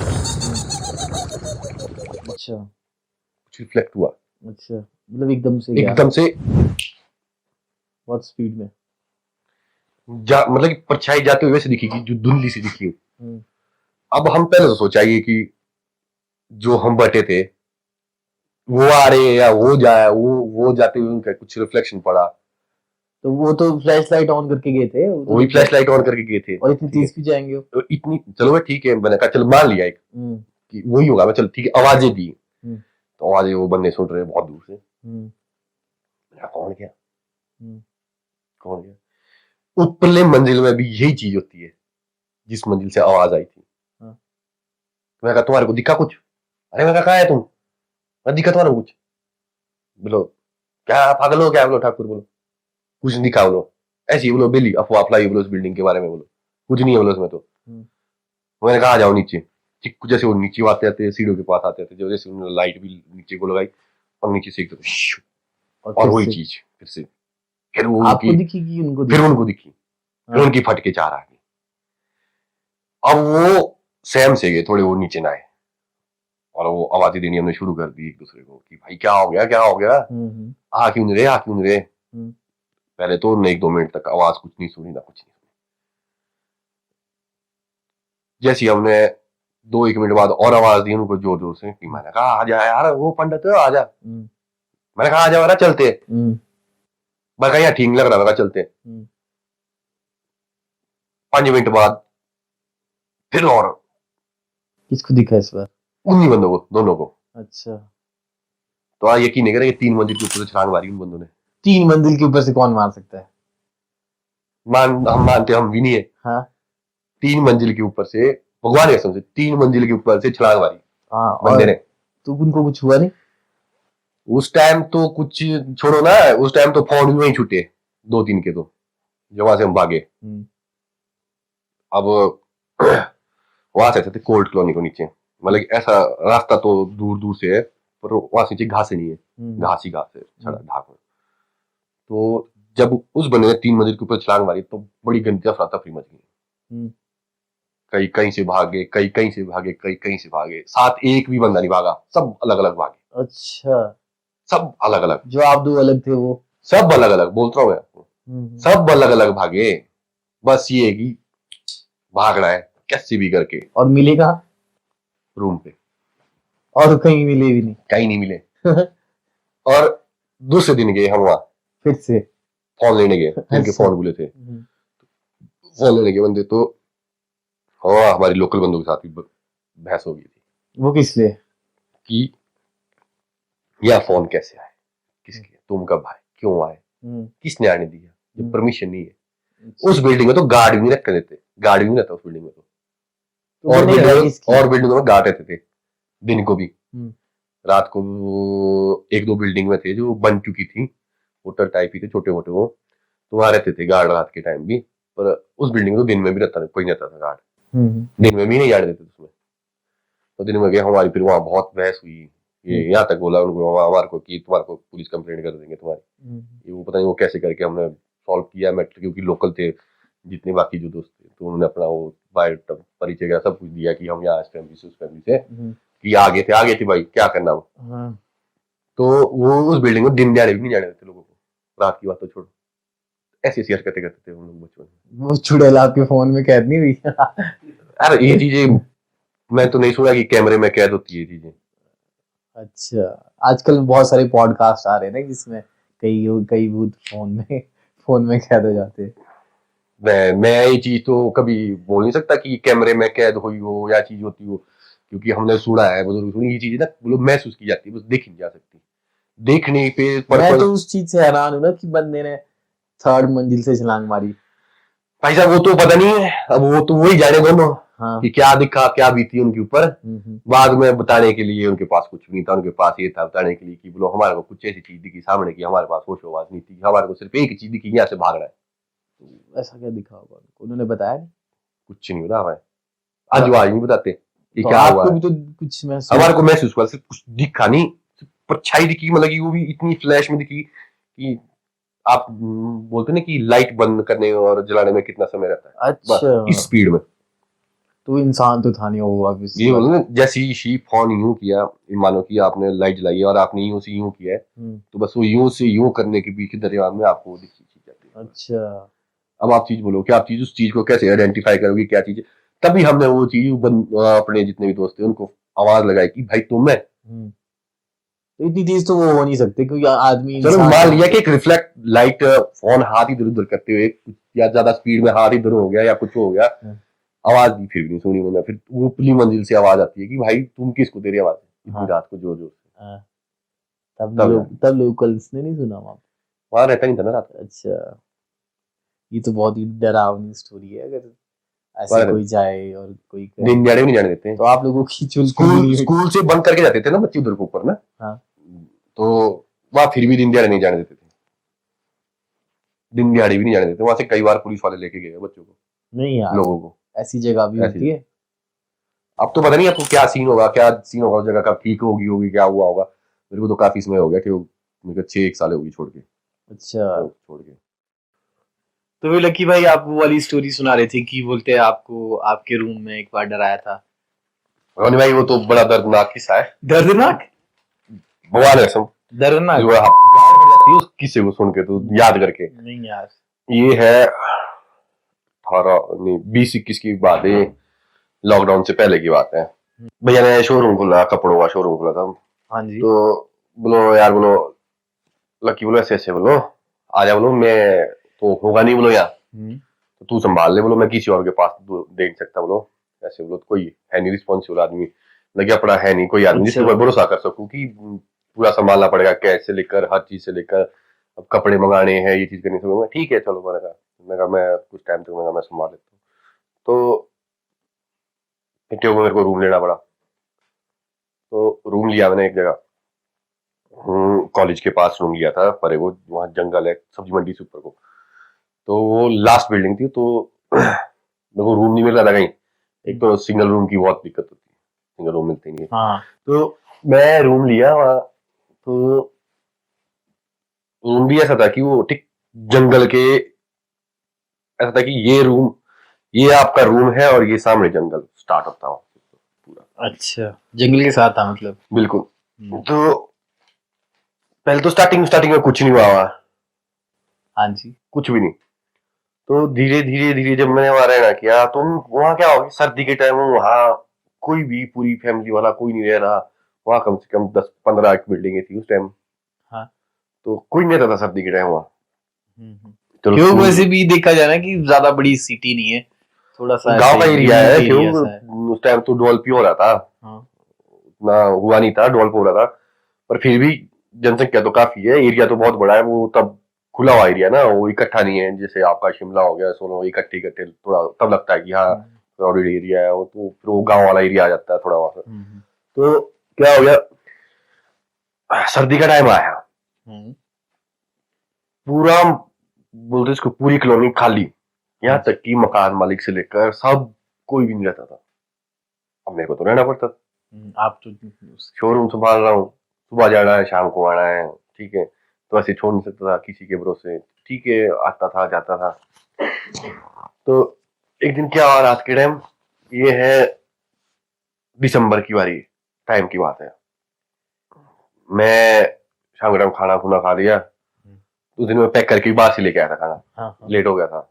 अच्छा, कुछ रिफ्लेक्ट हुआ अच्छा, मतलब एकदम से गया, एकदम से, बहुत स्पीड में। मतलब कि परछाई जाते हुए वैसे दिखी, जो धुंधली सी दिखी। हम्म, अब हम पहले तो सोचा ये कि जो हम बटे थे वो आ रहे हैं या वो जाए, वो जाते हुए उनका कुछ रिफ्लेक्शन पड़ा। तो वो तो फ्लैश लाइट ऑन करके गए थे, वो तो वही फ्लैश लाइट ऑन करके गए थे। और इतनी ठीक है, तेज भी जाएंगे वो। तो इतनी, चलो भाई ठीक है, मैंने कहा चल मान लिया एक हम्म, कि वही होगा, मैं चल ठीक है, आवाजें दी। हम्म, तो आवाजें वो बंदे सुन रहे हैं बहुत दूर से। हम्म, मैंने कहा, कौन गया, हम्म, कौन गया। ऊपरले मंजिल में भी यही चीज होती है, जिस मंजिल से आवाज आई थी। हाँ। मैंने कहा तुम्हारे को दिखा कुछ? अरे मैं कहा कहाँ है तुम, मैं दिखा तुम्हारे को कुछ? बोलो क्या पागल हो क्या, बोलो ठाकुर, बोलो कुछ नहीं दिखा, बोलो ऐसी बोलो बेली अफवाह फैलाई, बोलो उस बिल्डिंग के बारे में, बोलो कुछ नहीं है, बोलो उसमें तो। हम्म, मैंने कहा आ जाओ नीचे। ठीक जैसे वो नीचे आते आते सीढ़ियों के पास आते थे, जो जैसे उन्होंने लाइट भी नीचे को लगाई, और नीचे से एकदम श्यू, और फिर वही से चीज फिर से, फिर वो आपको उनकी, दिखी कि उनको फिर दिखी? उनको दिखी, फिर हाँ, उनकी फटके चार आ गई। अब वो सहम से गए थोड़े, वो नीचे ना आए, और वो आवाजें देनी हमने शुरू कर दी एक दूसरे को कि भाई क्या हो गया, क्या हो गया, हम्म, आ क्यों नहीं रहे, आ क्यों नहीं रहे। हम्म, पहले तो उन्होंने 1-2 मिनट तक आवाज कुछ नहीं सुनी, ना कुछ नहीं सुनी। जैसे ही हमने 2-1 मिनट बाद और आवाज दी उनको जोर जोर से, कि मैंने कहा आ जा यार, वो पंडित आ जा, हम्म, मैंने कहा आ जा, मेरा चलते, हम्म, मैं कहा यहाँ ठीक नहीं लग रहा, मैं कहा चलते। हम्म। 5 मिनट बाद फिर और किसको दिखा इस बार? उन्हीं बंदों को, दोनों को। अच्छा, तो आप यकीन नहीं करेंगे, 3 मंजिल के ऊपर से छलांग मारी उन बंदों ने। 3 मंजिल के ऊपर से कौन मार सकता है? हम मानते हम भी नहीं है, हाँ, 3 मंजिल के ऊपर से, भगवान की कसम से 3 मंजिल के ऊपर से छलांग मारी हाँ, बंदे और ने। तो उनको कुछ हुआ नहीं? उस टाइम तो कुछ छोड़ो ना, उस टाइम तो फोन भी वहीं छूटे 2-3 के, तो जो वहां से हम भागे। हम्म, अब वहां से थे कोल्ड कॉलोनी को नीचे, मतलब कि ऐसा रास्ता तो दूर दूर से है, पर वहां से नीचे घास ही नहीं है, घास ही घास है, छड़ा ढाक में। तो जब उस बंदे ने 3 मंजिल के ऊपर छलांग मारी, तो बड़ी गंदी अफरा तफरी मच गई। हम्म, कई कहीं से भागे, कई कहीं से भागे, कई कहीं से भागे, साथ एक भी बंदा नहीं भागा, सब अलग अलग भागे, अच्छा, सब अलग अलग, जो आप दो अलग थे वो? सब अलग अलग, बोलता हूँ मैं आपको, सब अलग अलग भागे। बस ये है कि भागना है कैसे भी करके। और मिले कहाँ? रूम पे और कहीं मिले भी नहीं? कहीं नहीं मिले। और दूसरे दिन गए हम वहां, फिर से? फोन लेने गए, जिनके अच्छा। फोन बोले थे, फोन लेने गए बंदे, तो हाँ हमारी लोकल बंदों के साथ भी बहस हो गई थी वो किस लिए? कि यह फोन कैसे आए, किसके, तुम कब आए, क्यों आए, किसने आने दिया, जब परमिशन नहीं है। उस बिल्डिंग में तो गार्ड भी नहीं रखने देते, गार्ड भी नहीं रहता उस बिल्डिंग में तो। और बिल्डिंगों में गार्ड रहते थे दिन को भी, रात को 1-2 बिल्डिंग में थे जो बन चुकी थी, होटल टाइप ही थे छोटे मोटे, वो तो वहां रहते थे गार्ड रात के टाइम भी। पर उस बिल्डिंग में तो दिन में भी रहता था, कोई नहीं रहता था गार्ड, दिन में भी नहीं जाने देते उसमें। तो दिन में गए हमारी, फिर वहां बहुत बहस हुई, ये यहाँ तक बोला उनको हमारे को कि तुम्हारे को पुलिस कंप्लेंट कर देंगे तुम्हारी, ये वो पता नहीं वो कैसे करके हमने सॉल्व किया मैटर, क्योंकि लोकल थे जितने बाकी जो दोस्त थे, तो उन्होंने अपना वो बायोडाटा परिचय वगैरह सब कुछ दिया कि हम यहाँ इस फैमिली से उस फैमिली से, कि आगे थे भाई, क्या करना वो। तो वो उस बिल्डिंग में दिन दिहाड़े भी नहीं जाने देते लोगों को, रात की बात तो छोड़ो, ऐसी ऐसी हरकतें करते थे हम लोग बचपन में। वो चुड़ैल आपके फोन में कैद नहीं हुई? अरे ये चीजें मैं तो नहीं सुना कि कैमरे में कैद होती है ये चीजें। अच्छा, आजकल बहुत सारे पॉडकास्ट आ रहे हैं ना जिसमें कई भूत फोन में कैद हो जाते हैं। मैं ये चीज तो कभी बोल नहीं सकता कि कैमरे में कैद हुई हो या चीज होती हो, क्योंकि हमने सुना है, बुजुर्ग सुनी, ये चीज ना मतलब महसूस की जाती है, बस देखी नहीं जा सकती। देखने पे मैं पर्पल तो उस चीज से हैरान हूँ ना कि बंदे ने 3rd मंजिल से छलांग मारी। भाई साहब वो तो पता नहीं है, अब वो तो वही जाने दोनों हाँ। कि क्या दिखा, क्या बीती उनके ऊपर। बाद में बताने के लिए उनके पास कुछ नहीं था, उनके पास ये था बताने के लिए कि बोलो हमारे को कुछ ऐसी चीज दिखी सामने की, हमारे पास होश आवाज नहीं थी, हमारे को सिर्फ एक चीज दिखी, यहाँ से भागना है। ऐसा क्या दिखा होगा उनको? उन्होंने बताया नहीं? कुछ नहीं बता भाई, आज आज नहीं बताते ये तो क्या हुआ आपको है। भी तो कुछ महसूस? हमारे को महसूस हुआ, सिर्फ कुछ दिखा नहीं, सिर्फ परछाई दिखी, मतलब कि वो भी इतनी फ्लैश में दिखी कि आप बोलते ना कि लाइट बंद करने और जलाने में कितना समय रहता है, बस अच्छा, इस स्पीड में। तो इंसान तो था नहीं वो ये बोलो ना, जैसे ही शी फोन यूं किया, मानो कि आपने लाइट जलाई है और आपने यूं से यूं किया है, तो बस वो यूं से यूं करने के बीच दरमियान में आपको वो दिखी चीज जाती है। अच्छा, अब आप चीज बोलो कि आप चीज उस चीज को कैसे आइडेंटिफाई करोगे, क्या चीज है। तभी हमने वो चीज अपने जितने भी दोस्त थे उनको आवाज लगाई कि भाई तुम है। तो इतनी चीज तो वो हो नहीं सकती क्योंकि आदमी चलो मान लिया कि एक रिफ्लेक्ट लाइट, फोन हाथ इधर उधर करते हुए या ज्यादा स्पीड में हाथ इधर हो गया या कुछ हो गया, आवाज भी फिर भी नहीं सुनी मैंने। फिर वो ऊपरी मंजिल से आवाज आती है कि भाई तुम किसको दे रही आवाज इतनी रात को जोर जोर से। तब लोकल्स ने नहीं सुना वहां रहता नहीं था ना रात। अच्छा, ये तो बहुत ही डरावनी स्टोरी है। अगर ऐसे कोई जाए और कोई दिन दिहाड़े भी नहीं जाने देते, तो आप लोगों की स्कूल से बंद करके जाते थे ना बच्चे उधर के ऊपर ना। हाँ। तो वहां फिर भी दिन दिहाड़े नहीं जाने देते थे, दिन दिहाड़े भी नहीं जाने देते। वहां से कई बार पुलिस वाले लेके गए बच्चों को, नहीं यार, लोगों को। ऐसी जगह भी होती है। अब तो पता नहीं आपको क्या सीन होगा उस जगह का, ठीक होगी क्या हुआ होगा। मेरे को तो काफी समय हो गया कि मेरे को 6 साल होगी छोड़ के। अच्छा, छोड़ के। तो वे लकी भाई आप वो वाली स्टोरी सुना रहे थे कि बोलते हैं आपको आपके रूम में एक बार डराया था। रोनी भाई वो तो बड़ा दर्दनाक किस्सा है। दर्दनाक? भगवान कसम दर्दनाक उस किस्से को सुन के तो याद करके। नहीं यार, ये है 20-21 की बात है, लॉकडाउन से पहले की बात है। भैया ने शोरूम खोला, कपड़ों का शोरूम खोला था। हाँ जी। तो बोलो यार, बोलो लकी, बोलो ऐसे ऐसे, बोलो आ जा, बोलो मैं तो होगा नहीं, बोलो यहाँ तो तू संभाल ले, बोलो मैं किसी और के पास दे नहीं सकता, बोलो ऐसे। बोलो कोई है नहीं रिस्पॉन्सिबल आदमी, लगे अपना है नहीं कोई आदमी जिसके ऊपर भरोसा कर सकूं कि पूरा संभालना पड़ेगा, कैश से लेकर हर चीज से लेकर, अब कपड़े मंगाने हैं, ये चीज करनी सकूंगा। ठीक है चलो, मैंने कहा मैं कुछ टाइम तक मैं संभाल लेता हूँ। तो को मेरे को रूम लेना पड़ा। तो रूम लिया मैंने एक जगह, कॉलेज के पास रूम लिया था, पर वो वहाँ जंगल है, सब्जी मंडी से ऊपर को। तो वो लास्ट बिल्डिंग थी, तो मेरे को रूम नहीं मिल रहा था कहीं। एक तो सिंगल रूम की बहुत दिक्कत होती है, सिंगल रूम मिलते नहीं है। हाँ। तो मैं रूम लिया वहाँ। तो रूम भी ऐसा था कि वो ठीक जंगल के, ऐसा था कि ये आपका रूम है और ये सामने जंगल स्टार्ट होता है पूरा। अच्छा, जंगल के साथ था मतलब? बिल्कुल। तो पहले तो स्टार्टिंग में कुछ नहीं हुआ। हाँ जी। कुछ भी नहीं। तो धीरे धीरे जब मैंने वहां रहना किया, तो वहां क्या हो गया, सर्दी के टाइम वहां कोई भी पूरी फैमिली वाला कोई नहीं रह रहा वहां। कम से कम 10-15 बिल्डिंगे थी उस टाइम। हाँ। तो कोई नहीं रहता था सर्दी के टाइम वहां। क्यों? वैसे भी देखा जाए ना कि ज्यादा बड़ी सिटी नहीं है, थोड़ा सा गांव का एरिया है। क्यों उस टाइम तो डेवलप हो रहा था। हाँ। उतना हुआ नहीं था, डेवलप हो रहा था, पर फिर भी जनसंख्या तो काफी है, एरिया तो बहुत बड़ा है। वो तब खुला हुआ एरिया ना, वो इकट्ठा नहीं है जैसे आपका शिमला हो गया, सोनो इकट्ठे थोड़ा तब लगता है कि हाँ क्राउडेड एरिया है वो। तो फिर वो गांव वाला एरिया आ जाता है थोड़ा वहां से। तो क्या हो गया, सर्दी का टाइम आया, पूरा बोलते इसको पूरी कॉलोनी खाली, यहाँ तक कि मकान मालिक से लेकर सब कोई भी नहीं रहता था। अब मेरे को तो रहना पड़ता था। आप तो शोरूम संभाल रहा हूँ, सुबह जाना है शाम को आना है, ठीक है। तो ऐसे छोड़ नहीं सकता था किसी के भरोसे, ठीक है आता था जाता था। तो एक दिन क्या हुआ रात के टाइम, ये है दिसंबर की बारी टाइम की बात है, मैं शाम के टाइम खाना खुना खा लिया, उस दिन मैं पैक करके बाहर से लेके आया था खाना, हाँ, लेट हो गया था।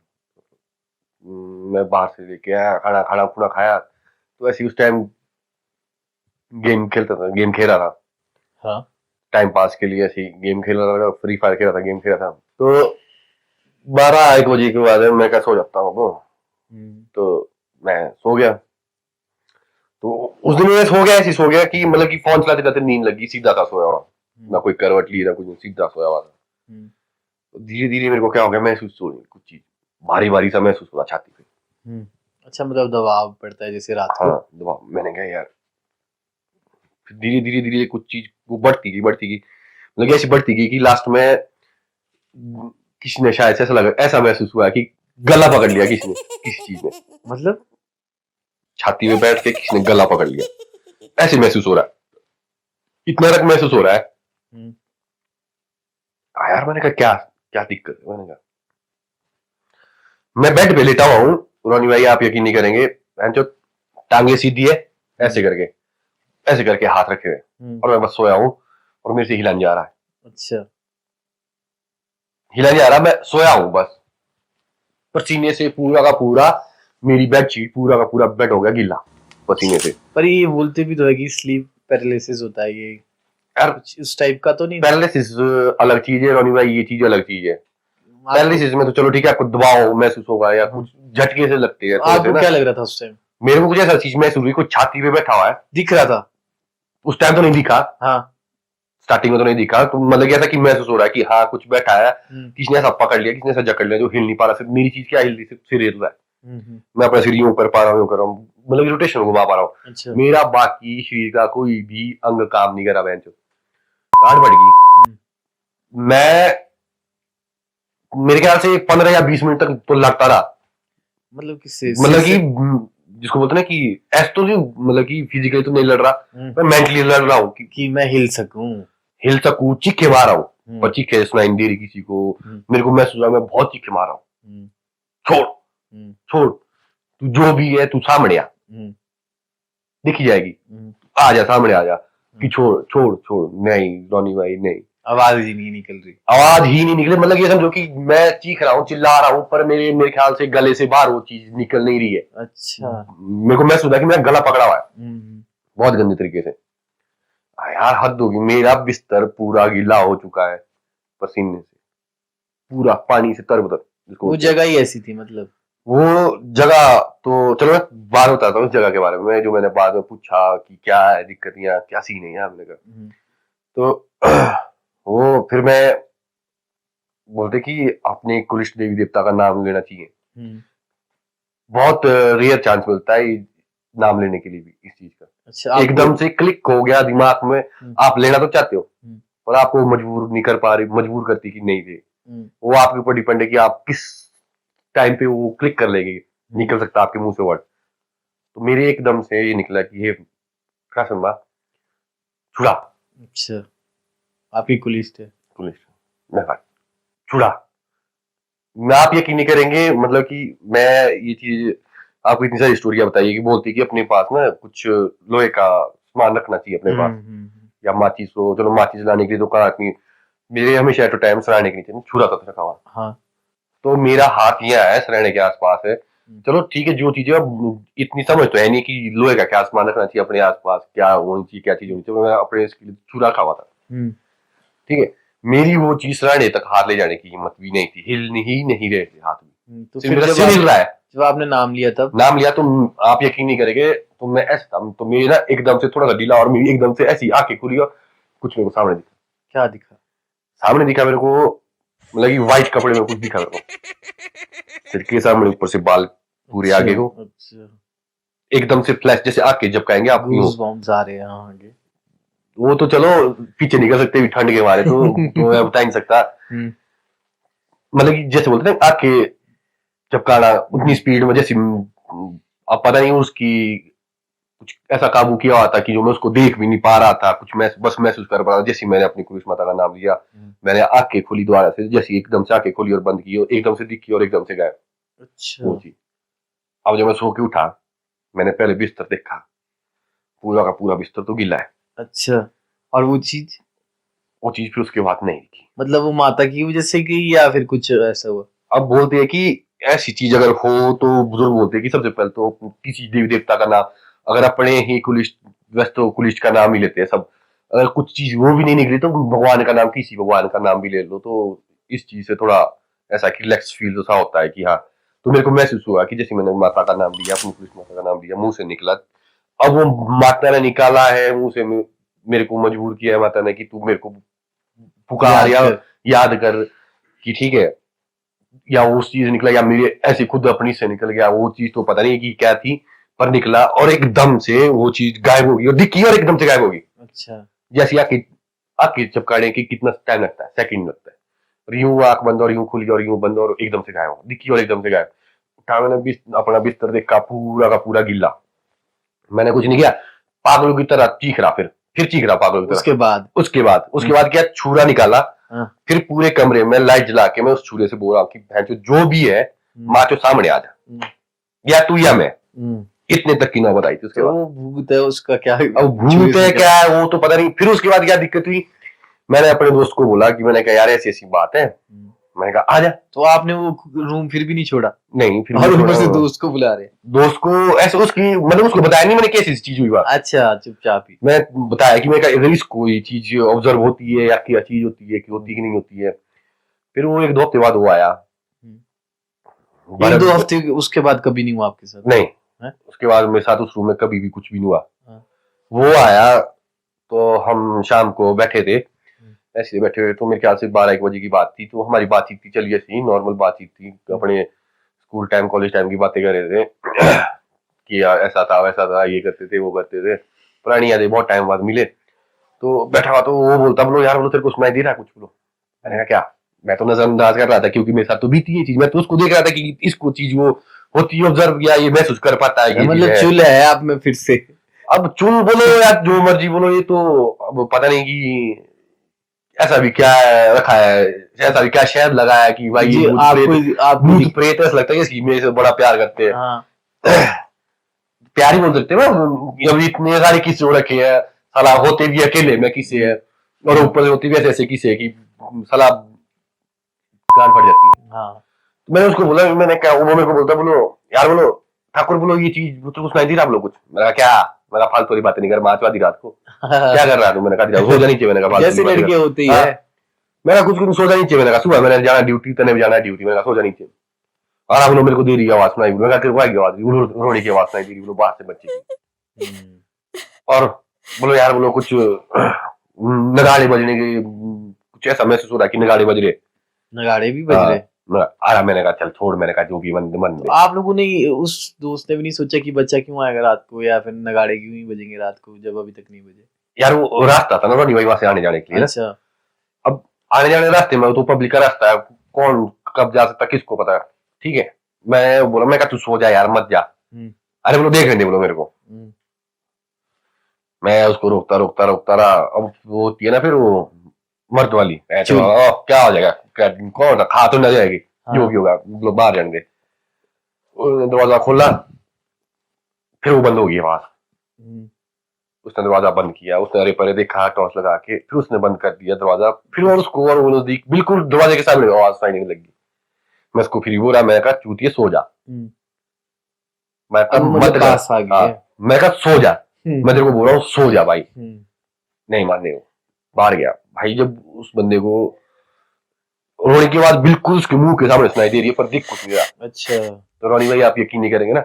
मैं बाहर से लेके आया खाना, खाना खुना खाया, तो ऐसे ही उस टाइम गेम खेलता था, गेम खेल रहा था हाँ, टाइम पास के लिए, ऐसे ही गेम खेल रहा था, फ्री फायर खेल रहा था, गेम खेल रहा था। तो 12-1 बजे के बाद मैं क्या सो जाता हूँ, तो मैं सो गया। तो उस दिन मैं सो गया, ऐसे सो गया कि मतलब कि फोन चलाते चलाते नींद लगी, सीधा था सोया हुआ, ना कोई करवट ली ना कुछ, सीधा सोया हुआ था। तो धीरे धीरे मेरे को क्या हो गया, महसूस हो रही कुछ चीज, भारी भारी सा महसूस हो रहा छाती पे। अच्छा, मतलब दबाव पड़ता है जैसे रात को। हाँ दबाव, मैंने कहा यार, फिर धीरे धीरे धीरे कुछ चीज वो बढ़ती गई, मतलब ऐसी बढ़ती गई कि लास्ट में किसी ने शायद ऐसा लगा, ऐसा महसूस हुआ कि गला पकड़ लिया किसी ने, किसी चीज ने, मतलब छाती में बैठ के किसी ने गला पकड़ लिया, ऐसे महसूस हो रहा है, इतना तक महसूस हो रहा है। यार मैंने कहा क्या क्या दिक्कत है, मैंने कहा मैं बेड पे लेटा हुआ हूँ रोनी भाई, आप यकीन नहीं करेंगे, जो टांगे सीधी है ऐसे करके हाथ रखे हुए, और मैं बस सोया हूँ और मेरे से हिला नहीं जा रहा है। अच्छा, हिला नहीं जा रहा, मैं सोया हूँ बस, पसीने से पूरा का पूरा मेरी बेडशीट, पूरा का पूरा बेड हो गया गीला पसीने से। पर ये बोलते भी तो है कि स्लीप पैरालिसिस होता है, ये यार कुछ इस टाइप का तो नहीं? पैरालिसिस अलग चीज है रोनी भाई, ये चीज अलग चीज है। पैरालिसिस में तो चलो ठीक है, आपको दबाव महसूस होगा या कुछ झटके से लगते हैं, आपको क्या लग रहा था उस टाइम? मेरे को कुछ ऐसा चीज महसूस हुई, कुछ छाती पे बैठा हुआ है, दिख रहा था? उस टाइम तो नहीं दिखा, हाँ, स्टार्टिंग में तो नहीं दिखा, तो मतलब ऐसा कि महसूस हो रहा है कि हाँ कुछ बैठा है, किसी ने ऐसा पकड़ लिया, किसी ने ऐसा जकड़ लिया, जो हिल नहीं पा रहा। सिर्फ मेरी चीज क्या हिल रही, सिर्फ सिर हिल रहा है, मैं अपना सिर यूं कर पा रहा हूँ, यूं कर रहा हूँ, मतलब रोटेशन घुमा पा रहा हूँ। अच्छा, मेरा बाकी शरीर का कोई भी अंग काम नहीं कर रहा, बहन गांठ बढ़ गई। मैं मेरे ख्याल से 15 या 20 मिनट तक तो लगता रहा, मतलब किससे? मतलब कि जिसको बोलते हैं ना कि ऐसा तो नहीं, मतलब कि फिजिकली तो नहीं लड़ रहा, मैं मेंटली लड़ रहा हूँ कि मैं हिल सकूं, हिल सकूं, चीखे मार रहा हूँ, पर चीखे सुनाई नहीं दे रही किसी को। मेरे को महसूस हुआ मैं बहुत चीखे मार रहा हूँ, छोड़ छोड़, तू जो भी है तू सामने आ, दिखी जाएगी, आ जा सामने आ जा, कि छोड़ छोड़ छोड़, नहीं रोनी भाई नहीं, आवाज ही नहीं निकल रही, आवाज ही नहीं निकले, मतलब ये समझो कि मैं चीख रहा हूँ, चिल्ला रहा हूँ, पर मेरे ख्याल से गले से बाहर वो चीज निकल नहीं रही है। अच्छा, मेरे को महसूस हुआ कि मेरा गला पकड़ा हुआ है बहुत गंदे तरीके से। यार हद होगी, मेरा बिस्तर पूरा गीला हो चुका है पसीने से, पूरा पानी से तरबतर। वो जगह ही ऐसी थी, मतलब वो जगह तो चलो मैं बाद में बताता हूँ उस जगह के बारे में, जो मैंने बाद में पूछा कि क्या है दिक्कत, यहाँ क्या सीन है, हमने कहा तो वो फिर मैं बोलते कि अपने कुलिष्ट देवी देवता का नाम लेना चाहिए, बहुत रेयर चांस मिलता है नाम लेने के लिए भी इस चीज का। अच्छा, एकदम से क्लिक हो गया दिमाग में, आप लेना तो चाहते हो पर आपको मजबूर नहीं कर पा रही, मजबूर करती कि नहीं दे, वो आपके ऊपर डिपेंड है कि आप किस टाइम पे वो क्लिक कर लेंगे, निकल सकता है आपके मुंह से वर्ड। तो मेरे एकदम से ये निकला कि ये क्या सुनवा छुड़ा। अच्छा, आपकी कुलिस्ट है? कुलिस्ट, मैं छुड़ा, मैं आप यकीन नहीं करेंगे, मतलब कि मैं ये चीज आपको इतनी सारी स्टोरियां बताइए कि बोलती कि अपने पास ना कुछ लोहे का सामान रखना चाहिए अपने पास, या माचिस हो, चलो माचिस लाने के लिए तो कहा आदमी, मेरे हमेशा एट टाइम सराहने के नीचे छुरा था रखा हुआ। हाँ, तो मेरा हाथ यहाँ है सराहने के आसपास है, चलो ठीक है, जो चीजें इतनी समझ तो है नहीं कि लोहे का क्या सामान रखना चाहिए अपने आसपास, क्या होनी चाहिए, क्या चीज होनी चाहिए, मैं अपने इसके लिए छुरा खा हुआ था, ठीक है। मेरी वो चीज सराहने तक हाथ ले जाने की हिम्मत भी नहीं थी, हिल ही नहीं रहे थे हाथ भी, तो सिर्फ मेरा सिर हिल रहा है। जब आपने नाम लिया तब? नाम लिया तो आप यकीन नहीं करेंगे, तो मैं ऐसा था, तो मेरी ना एकदम से थोड़ा सा ढीला और मेरी एकदम से ऐसी आंखें खुली और कुछ मेरे को सामने दिखा। क्या दिखा? सामने दिखा मेरे को, मतलब कि व्हाइट कपड़े में कुछ दिखा मेरे को, सिर के सामने ऊपर से बाल पूरे आगे को, एकदम से फ्लैश, जैसे आंखें झपकाएंगे आप, गूज़बम्प्स आ रहे हैं आगे। वो तो चलो पीछे निकल सकते हैं ठंड के मारे, तो मैं बता नहीं सकता, मतलब कि जैसे बोलते हैं आंखें झपकाना उतनी स्पीड में, जैसे अब पता नहीं उसकी कुछ ऐसा काबू किया हुआ था कि जो मैं उसको देख भी नहीं पा रहा था, कुछ मैं बस महसूस कर पा रहा था। जैसे मैंने अपनी कुरुष माता का नाम लिया, मैंने आंखें खोली दोबारा से, जैसे एकदम से आंखें खोली और बंद की, और एकदम से दिखी और एकदम से गायब वो अच्छा चीज। अब जब मैं सो के उठा, मैंने पहले बिस्तर देखा, पूरा का पूरा बिस्तर तो गीला है। अच्छा। और वो चीज वो चीज फिर उसके बाद नहीं दिखी। मतलब वो माता की वजह से की या फिर कुछ ऐसा हुआ? अब बोलते हैं कि ऐसी चीज अगर हो तो बुजुर्ग बोलते हैं कि सबसे पहले तो किसी देवी देवता का नाम, अगर अपने ही कुलिष्ट, वैसे तो कुलिष्ट का नाम ही लेते हैं सब, अगर कुछ चीज वो भी नहीं निकली तो भगवान का नाम, किसी भगवान का नाम भी ले लो, तो इस चीज से थोड़ा ऐसा कि रिलैक्स फील सा होता है कि हाँ। तो मेरे को महसूस हुआ कि जैसे मैंने माता का नाम लिया, अपनी कुलिष्ट माता का नाम लिया, मुंह से निकला, अब वो माता ने निकाला है मुंह से, मेरे को मजबूर किया है माता ने कि तू मेरे को पुकार या याद कर कि ठीक है, या वो चीज निकला या मेरे ऐसे खुद अपनी से निकल गया, वो चीज तो पता नहीं कि क्या थी, पर निकला और एकदम से वो चीज गायब होगी और दिखी और एकदम से गायब होगी। अच्छा। जैसे आंखें चपकाने की कितना टाइम लगता है, सेकंड लगता है, और यूं आंख बंद और यूं खुली और यूं बंद और एकदम से गायब हो, दिखी और एकदम से गायब। उठा मैंने अपना बिस्तर देखा, पूरा का पूरा गिल्ला। मैंने कुछ नहीं किया, पागलों की तरह चीख रहा, फिर चीख रहा पागलों की तरह। उसके बाद क्या, छुरा निकाला, फिर पूरे कमरे में लाइट जला के मैं उस छुरे से बोल रहा हूँ कि भैंचो जो भी है माँ तो सामने आ जा, या तू या मैं। इतने तक की नौबत आई थी। उसके बाद वो भूत है उसका क्या? अब भूत है क्या है वो तो पता नहीं। फिर उसके बाद क्या दिक्कत हुई, मैंने अपने दोस्त को बोला कि मैंने कहा यार ऐसी ऐसी बात है, मैंने कहा आ जा। तो आपने वो रूम फिर भी नहीं छोड़ा? नहीं, फिर और ऊपर से दोस्त को बुला रहे? दोस्त को ऐसे उसकी मतलब उसको बताया नहीं मैंने कैसी चीज हुई बात। अच्छा, चुपचाप ही मैं बताया कि मैं अगर इसको कोई चीज ऑब्जर्व होती है या क्या चीज होती है कि होती कि नहीं होती है। फिर वो 1-2 हफ्ते बाद वो आया। 1-2 हफ्ते उसके बाद कभी नहीं हुआ आपके साथ? नहीं है? उसके बाद मेरे साथ उस रूम में कभी भी कुछ भी नहीं हुआ। वो आया तो हम शाम को बैठे थे, ऐसे बैठे हुए, तो मेरे ख्याल से 12-1 बजे की बात थी। तो हमारी बातचीत थी, चलिए ऐसी नॉर्मल बातचीत थी, अपने स्कूल टाइम कॉलेज टाइम की बातें कर रहे थे कि यार ऐसा था वैसा था, ये करते थे वो करते थे, पुरानी यादें, बहुत टाइम बाद मिले। तो बैठा हुआ तो वो बोलता, बोलो यार बोलो तेरे को सुनाई दे रहा है कुछ, बोलो। मैंने कहा क्या? मैं तो नजरअंदाज कर रहा था क्योंकि मेरे साथ तो बीती ये चीज, मैं तो उसको देख रहा था कि इसको चीज वो होती है ऑब्जर्व या ये महसूस कर पाता है। मतलब चुल है आप में फिर से? अब चुल बोलो या जो मर्जी बोलो, ये तो अब पता नहीं कि ऐसा भी क्या रखा है, ऐसा भी क्या शहद लगाया कि भाई ये भूत प्रेत ऐसा लगता है इसकी मेरे से बड़ा प्यार करते हैं। हाँ। प्यार ही बोल सकते हैं ना, अभी इतने सारे किस्से हो रखे हैं, साला होते भी अकेले में किस्से है और ऊपर होते भी ऐसे किस्से कि साला गान फट जाती है। हाँ। तो मैंने उसको बोला, मैंने क्या, वो मेरे को बोलता, बोलो यार बोलो ठाकुर बोलो ये चीज तो सुनाई दी रहा आप लोग कुछ। मैंने कहा क्या? मैंने कहा फालतू वाली बातें नहीं कर, माँ आधी रात को क्या कर रहा है तू? मैंने कहा सो जानी चाहिए। मैंने कहा जैसे लड़के होती है। मैंने कुछ सो जानी चाहिए। मैंने कहा सुबह मैंने जाना ड्यूटी, तने भी जाना है ड्यूटी। मैंने कहा सो जानी चाहिए। और आप लोग मेरे को देरी आवाज सुनाई, मैंने कहा तेरे को आएगी आवाज, रोने की आवाज सुनाई दे रही, बोलो बाहर से बच्चे की। और बोलो यार बोलो कुछ नगाड़े बजने के, कुछ ऐसा महसूस हो रहा है कि नगाड़े बज रहे। नगाड़े भी बज रहे? मैंने कहा चल छोड़, मैंने कहा जो भी मन तो आप लोगों ने, उस दोस्त ने भी नहीं सोचा कि बच्चा क्यों आएगा रात को, या फिर नगाड़े क्यों ही बजेंगे रात को जब अभी तक नहीं बजे? यार वो रास्ता था ना रोनी भाई वहां से आने जाने के लिए। अच्छा। अब आने जाने रास्ते में तो पब्लिक का रास्ता है, कौन कब जा सकता किसको पता है। ठीक है, मैं बोला, मैं कहा तू सो जा यार मत जा। अरे बोलो देख लेंगे बोलो मेरे को। मैं उसको रोकता रोकता रोकता रहा। अब वो होती है ना फिर वो मर्द वाली, क्या हो जाएगा, कौन खा तो ना जाएगी, जो भी होगा लोग बाहर जाएंगे। दरवाजा खोला, फिर वो बंद हो गई आवाज। उसने दरवाजा बंद किया, उसने अरे परे देखा टॉर्च लगा के, फिर उसने बंद कर दिया दरवाजा। फिर और उसको और नजदीक बिल्कुल दरवाजे के सामने आवाज सुनाई देने लगी। मैं उसको फिर बोला, मैं कहा चूतिए सो जा। मैं कहा सो जा, मैं तेरे को बोल रहा हूँ सो जा भाई। नहीं मानने वो बाहर गया भाई। जब उस बंदे को रोने की आवाज बिल्कुल उसके मुंह के सामने सुनाई दे रही है पर दिख कुछ नहीं रहा। अच्छा। तो रोनी भाई आप यकीन नहीं करेंगे ना,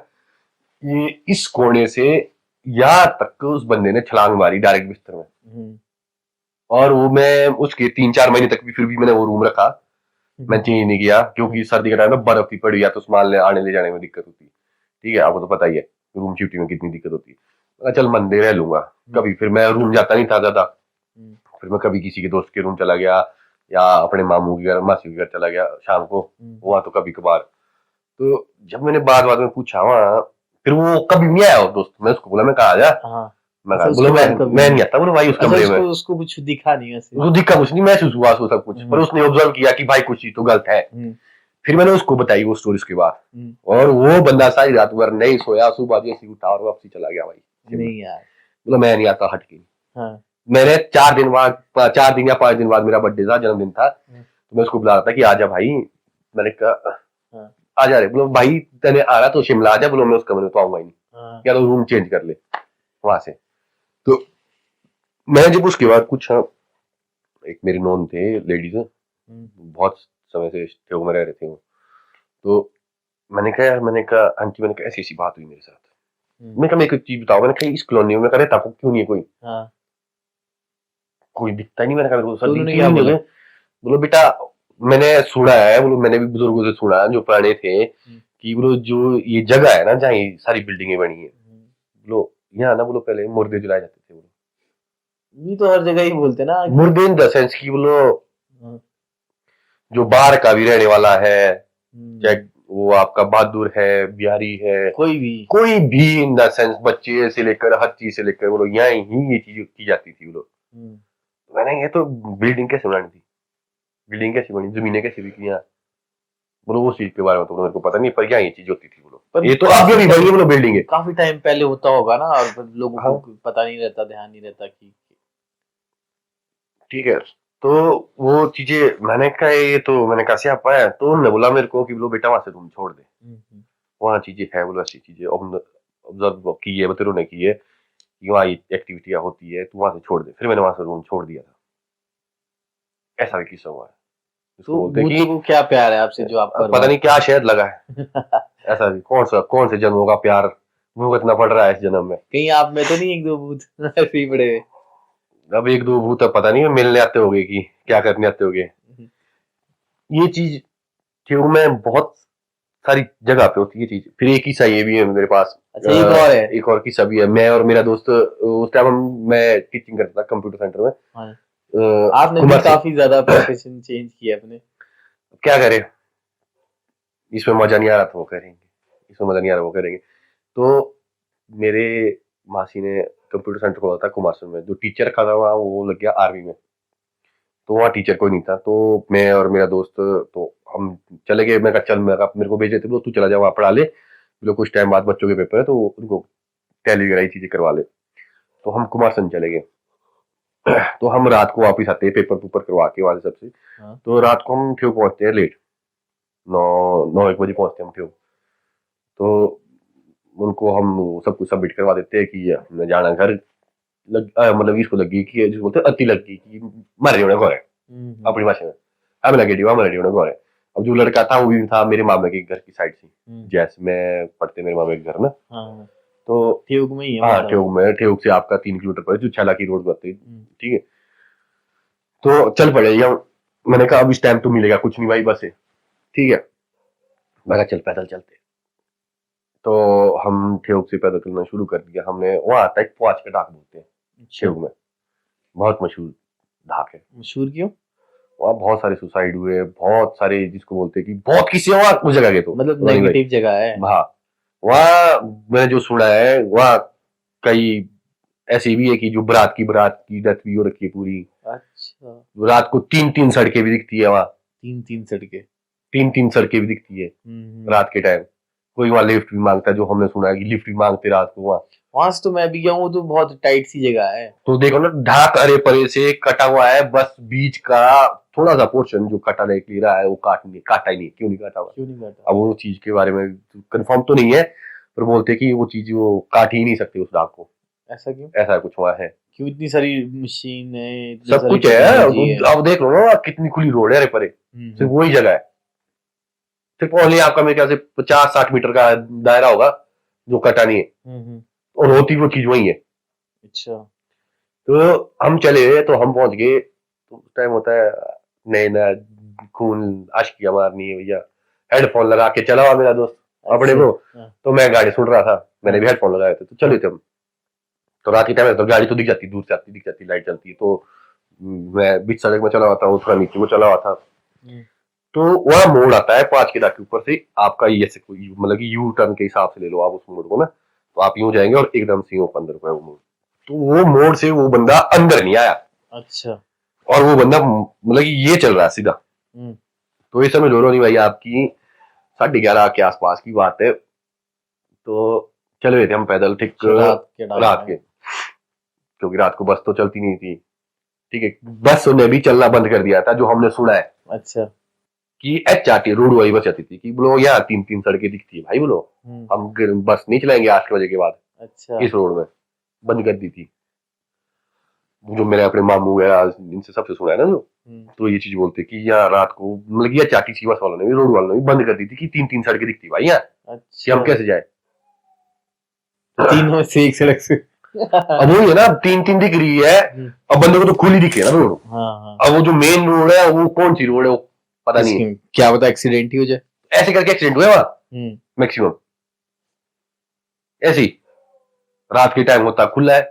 ये इस कोने से यहाँ तक उस बंदे ने छलांग मारी डायरेक्ट बिस्तर में। और वो मैं उसके 3-4 महीने तक भी फिर भी मैंने वो रूम रखा, मैं चेंज नहीं किया क्योंकि सर्दी का टाइम में बर्फ भी पड़ी या तो सामान आने ले जाने में दिक्कत होती है। ठीक है, आपको तो पता ही है रूम शिफ्टिंग में कितनी दिक्कत होती है। चल मंदिर रह लूंगा कभी। फिर मैं रूम जाता नहीं था ज्यादा, फिर मैं कभी किसी के दोस्त के रूम चला गया या अपने मामू के घर मासी के घर चला गया शाम को, वहां तो कभी कभार। तो जब मैंने बाद में पूछा वहां फिर वो कभी नहीं आया वो दोस्त, मैं उसको बोला मैं कहा आ जा, हाँ मैं अच्छा, कहा बोला उसके बाद कभी मैं नहीं आता बोला भाई उस अच्छा, कमरे में। उसको कुछ दिखा नहीं वैसे। उसको दिखा कुछ नहीं, महसूस हुआ उसको सब कुछ, पर उसने ऑब्जर्व किया कि भाई कुछ चीज तो गलत है। फिर मैंने उसको बताई वो स्टोरी उसके बाद, और वो बंदा सारी रात भर नहीं सोया, सुबह जैसे उठा और वापसी चला गया भाई। नहीं यार, बोला मैं नहीं आता, हट के। हाँ मैंने 4 दिन या 5 दिन बाद मेरा बर्थडे था, जन्मदिन था, तो मैं उसको बुला रहा था कि आजा भाई। मैंने कहा आ जा रे, बोलो भाई तेने आ रहा तो शिमला आ जा, बोलो मैं उस कमरे में तो आऊंगा ही नहीं, या तो रूम चेंज कर ले वहां से। तो मैंने जब उसके बाद कुछ, एक मेरे नॉन थे लेडीज, बहुत समय से थे में रह रहे थे वो, तो मैंने कहा यार, मैंने कहा आंटी, मैंने कहा ऐसी ऐसी बात हुई मेरे साथ। मैंने कहा मेरे को एक चीज बताओ, मैंने कहा इस कॉलोनी में करे ताको क्यों नहीं है कोई, कोई दिखता ही नहीं। मैंने कहा मेरे को तो उन्होंने क्या बोला? बोलो बेटा मैंने सुना है, बोलो मैंने भी बुजुर्गों से सुना जो पुराने थे कि बोलो जो ये जगह है ना जहाँ ये सारी बिल्डिंगें बनी है, बोलो यहाँ ना बोलो पहले मुर्दे जलाए जाते थे। बोलो ये तो हर जगह ही बोलते ना, मुर्दे इन द सेंस की बोलो जो बाहर का भी रहने वाला है, चाहे वो आपका बहादुर है, बिहारी है, कोई भी इन द सेंस, बच्चे से लेकर हर चीज से लेकर, बोलो यहाँ ही ये चीज की जाती थी। बोलो मैंने ये तो बिल्डिंग कैसे बनानी थी, बिल्डिंग कैसे बनी, जमीनें कैसे बिकी यहाँ, बोलो उस चीज के बारे में तो मेरे को पता नहीं, पर यहाँ ये चीज होती थी। बोलो ये तो आगे भी बनी, बोलो बिल्डिंग है काफी टाइम पहले होता होगा ना, और लोगों को पता नहीं रहता, ध्यान नहीं रहता कि ठीक है। तो वो चीजें मैंने कहा ये तो मैंने कहा से आप आया, तो उन्होंने बोला मेरे को कि बोलो बेटा वहां से रूम छोड़ दे, वहाँ चीजें है, बोलो ऐसी चीजें ऑब्जर्व की है, बतेरों ने की है कि वहाँ ये एक्टिविटियां होती है, तो वहां से छोड़ दे। फिर मैंने वहां से रूम छोड़ दिया था, ऐसा भी किस्सा हुआ है। तो भूतों को क्या प्यार है आपसे जो आप पता नहीं क्या शहद लगा है ऐसा भी कौन से जन्मों का प्यार भुगतना पड़ रहा है इस जन्म में। कहीं आप में तो नहीं एक दो भूत ऐसे ही पड़े हुए? अब एक दो भूत पता नहीं मिलने आते होंगे कि क्या करने आते होंगे। ये चीज ट्यूब में बहुत सारी जगह पे होती है चीज। फिर एक किस्सा ये भी है मेरे पास। अच्छा, एक और है, एक और किस्सा भी है। मैं और मेरा दोस्त उस टाइम मैं टीचिंग करता था कंप्यूटर सेंटर में। आपने भी काफी ज्यादा प्रोफेशन चेंज किया अपने, क्या करें, इसमें मजा नहीं आ रहा था वो करेंगे, इसमें मजा नहीं आ रहा वो करेंगे। तो मेरे मासी ने कंप्यूटर सेंटर खोला था कुमारसर में, जो टीचर रखा था वहाँ वो लग गया आर्मी में, तो वहाँ टीचर कोई नहीं था। तो मैं और मेरा दोस्त तो हम चले गए। मैं कहा चल, मेरे को भेजे थे तू चला जा वहाँ पढ़ा ले, जो कुछ टाइम बाद बच्चों के पेपर है तो उनको टैली वगैरह चीजें करवा ले। तो हम कुमारसर चले गए। तो हम रात को वापस आते हैं पेपर पुपर करवा के वहां से सबसे। तो रात को हम ठेव पहुंचते हैं लेट, 9-1 बजे पहुंचते हैं हम ठेव। तो उनको हम सब कुछ सबमिट करवा देते हैं कि हमने जाना घर मतलब इसको लगी कि जिसको बोलते अति लगी कि मारे होने घर है अपनी भाषा में, हमें लगे डिवा मारे होने घर है। अब जो लड़का था वो भी था मेरे मामा के घर की साइड से, जैसे मैं पढ़ते मेरे मामा के घर ना, तो ठेउक में ही है। हाँ ठेउक में, ठेउक से आपका 3 किलोमीटर पर जो छला की रोड बनती है, ठीक है। तो चल पड़े हम, मैंने कहा अब इस टाइम तो मिलेगा कुछ नहीं भाई बस है, ठीक है। मैं कहा चल पैदल चलते। तो हम ठेउक से पैदल चलना शुरू कर दिया हमने। वहां तक पहुंच के ढाक बोलते हैं ठेउक में, बहुत मशहूर ढाक है। मशहूर क्यों? वहाँ बहुत सारे सुसाइड हुए, बहुत सारे जिसको बोलते हैं कि बहुत किसी वहाँ उस जगह के, तो मतलब नेगेटिव जगह है। हाँ वहाँ मैंने जो सुना है वहाँ कई ऐसी भी है कि जो बारात की डेथ भी हो रखी है पूरी। अच्छा, रात को 3-3 सड़कें भी दिखती है वहाँ, 3-3 सड़कें, 3-3 सड़कें भी दिखती है रात के टाइम। कोई वहाँ लिफ्ट भी मांगता है, जो हमने सुना है कि लिफ्ट भी मांगते रात को वहाँ से। तो मैं भी गया हूँ, तो बहुत टाइट सी जगह है। तो देखो ना ढाक अरे परे से कटा हुआ है, बस बीच का थोड़ा सा पोर्शन जो कटा नहीं ले रहा है वो काटा ही नहीं, क्यों नहीं काटा हुआ, क्यों नहीं काटा? अब वो चीज के बारे में कंफर्म तो नहीं है, पर बोलते कि वो चीज वो काट ही नहीं सकती उस ढाक को। ऐसा क्यों? ऐसा कुछ वहाँ है। क्यों? इतनी सारी मशीन है, सब कुछ है। अब देख लो ना कितनी खुली रोड है अरे परे, सिर्फ वही जगह है। सिर्फ ओनली आपका मेरे ख्याल से 50-60 मीटर का दायरा होगा जो कटा नहीं है, और होती वो चीज वही है। अच्छा, तो हम चले, तो हम पहुंच गए। तो टाइम होता है नया खून आशिकियां मारनी है भैया, हेडफोन लगा के चला हुआ मेरा दोस्त अपने को। तो मैं गाड़ी सुन रहा था, मैंने भी हेडफोन लगाए थे, तो चले थे हम। तो रात के टाइम तो गाड़ी तो दिख जाती, दूर से आती दिख जाती, लाइट चलती है। तो मैं बीच सड़क में चला हुआ था, वो थोड़ा नीचे को चला हुआ था। तो वहाँ मोड़ आता है 5 किला के ऊपर से, आपका ये से मतलब कि यू टर्न के हिसाब से ले लो आप उस मोड़ को ना, तो आप यूं जाएंगे और एकदम से यूं अंदर को है वो मोड़। तो वो मोड़ से वो बंदा अंदर नहीं आया, अच्छा। और वो बंदा मतलब कि ये चल रहा है सीधा। तो ये समझ लो नहीं भाई, आपकी 11:30 के आसपास की बात है। तो चल रहे थे हम पैदल, ठीक रात के, क्योंकि रात को बस तो चलती नहीं थी। ठीक है, बस ने भी चलना बंद कर दिया था जो हमने सुना है। अच्छा। कि HRT रोड वाली बस आती थी कि बोलो यहाँ 3-3 सड़कें दिखती है भाई, बोलो हम बस नहीं चलाएंगे 8 बजे के बाद। अच्छा। इस रोड में बंद कर दी थी। जो मेरे अपने मामू है इनसे सबसे सुना है ना जो, तो ये चीज बोलते कि यहाँ रात को मतलब कि HRTC बस वालों ने भी, रोड वालों ने भी बंद कर दी थी कि 3-3 सड़कें दिखती भाई यहाँ। अच्छा। कि हम कैसे जाए, तीनों में से एक सड़क से। अब वो है ना 3-3 दिख रही है, अब बंदे को तो खुली दिखे ना रोड। अब वो जो मेन रोड है वो कौन सी रोड है वो पता नहीं है, क्या पता एक्सीडेंट ही हो जाए। ऐसे करके एक्सीडेंट हुए वहां मैक्सिमम ऐसे ही। रात के टाइम होता खुला है,